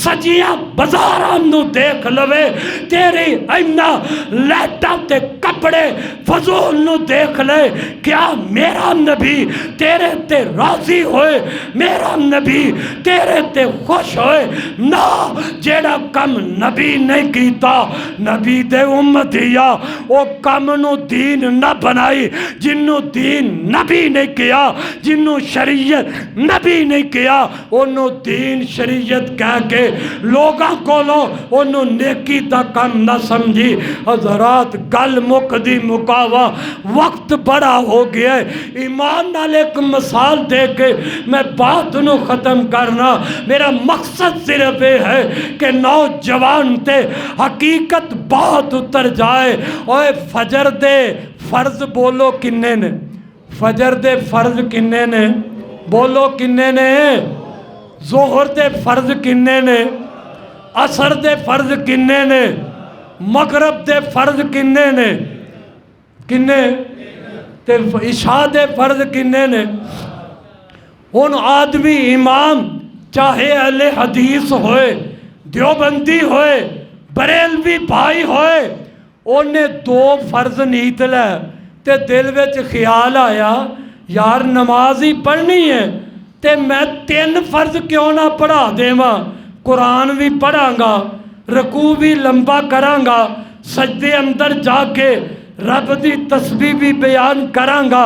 سجیاں بزاراں نو دیکھ لوے, تیرے اینا لیٹا تے کپڑے فضول نو دیکھ لے, کیا میرا نبی تیرے تے راضی ہوئے, میرا نبی تیرے تے خوش ہوئے؟ نا, جیڑا کم نبی نہیں کیتا نبی دے امتیہ او کم نو دین نہ بنائی. جنو دین نبی نہیں کیا, جنو شریعت نبی نہیں کیا, انو دین شریعت کہہ کے لوگاں کو لو انو نیکی دا کم نہ سمجھی. حضرات گل مک دی مکاوا وقت بڑا ہو گیا ہے. ایمان نال ایک مثال دے کے میں بات نو ختم کرنا. میرا مقصد صرف ہے کہ نوجوان تے حقیقت بہت اتر جائے. اوے فجر دے فرض بولو کنے نے, فجر دے فرض کنے نے بولو کنے نے, ظہر دے فرض کنے نے, عصر دے فرض کنے نے, مغرب دے فرض کنے نے, کنے تے عشاء دے فرض کنے نے. ان آدمی امام چاہے اہل حدیث ہوئے, دیوبندی ہوئے, بریلوی بھائی ہوئے, انہیں دو فرض نیت لے تے دل وچ خیال آیا یار نماز ہی پڑھنی ہے تے میں 3 فرض کیوں نہ پڑھا دیواں. قرآن بھی پڑھاں گا, رکوع بھی لمبا کراں گا, سجدے اندر جا کے رب دی تسبیح بھی بیان کراں گا,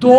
2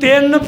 3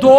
2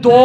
2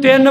3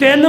3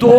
2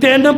3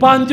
5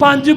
5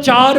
4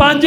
5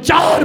4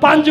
5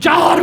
4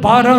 12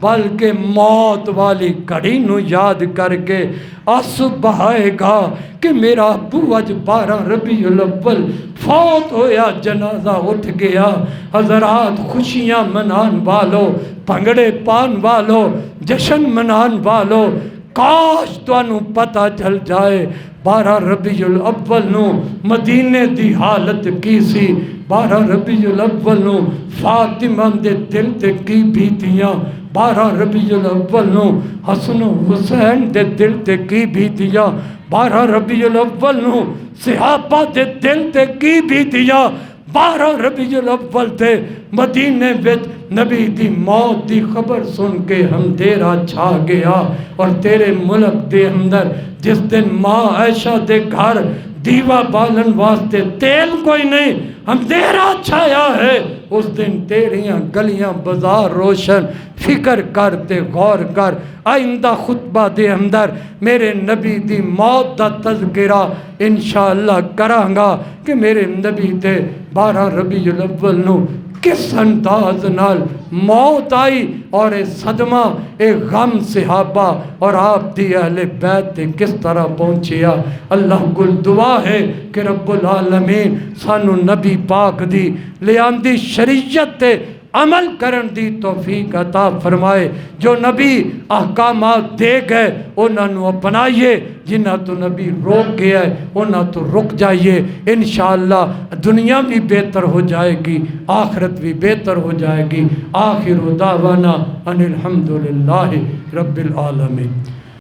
بلکہ موت والی گھڑی نو یاد کر کے آنسو بہائے گا کہ میرا ابو اج 12 ربیع الاول فوت ہویا، جنازہ اٹھ گیا۔ حضرات خوشیاں منان والو، بھنگڑے پان والو، جشن منان والو، کاش تانوں پتہ چل جائے 12 ربیع الاول نو مدینے دی حالت کی سی، 12 ربیع الاول نو فاطمہ دے دل تے کی بیتیاں، 12 ربیع الاول نو حسن و حسین دے دل تے کی بیتیاں، 12 ربیع الاول نو صحابہ دے دل تے کی بیتیاں، 12 ربیع الاول تے مدینے وچ نبی دی موت دی خبر سن کے اندھیرا چھا گیا۔ اور تیرے ملک دے اندر جس دن ماں عائشہ دے گھر دیوا بالن واسطے تیل کوئی نہیں، اندھیرا چھایا ہے، اس دن تیریاں گلیاں بازار روشن۔ فکر کر تے غور کر، آئندہ خطبہ دے اندر میرے نبی دی موت دا تذکرہ انشاءاللہ کراں گا کہ میرے نبی تے 12 ربیع الاول نو کس انداز نال موت آئی، اور اے صدمہ اے غم صحابہ اور آپ دی اہل بیت تے کس طرح پہنچیا۔ اللہ گل دعا ہے کہ رب العالمین سانو نبی پاک دی لیاندی شریعت تے عمل کرن دی توفیق عطا فرمائے۔ جو نبی احکامات دے گئے انہاں نو اپنائیے، جنہاں تو نبی روک گیا ہے انہاں تو رک جائیے، انشاءاللہ دنیا بھی بہتر ہو جائے گی، آخرت بھی بہتر ہو جائے گی۔ آخر دعوانا ان الحمدللہ رب العالمین۔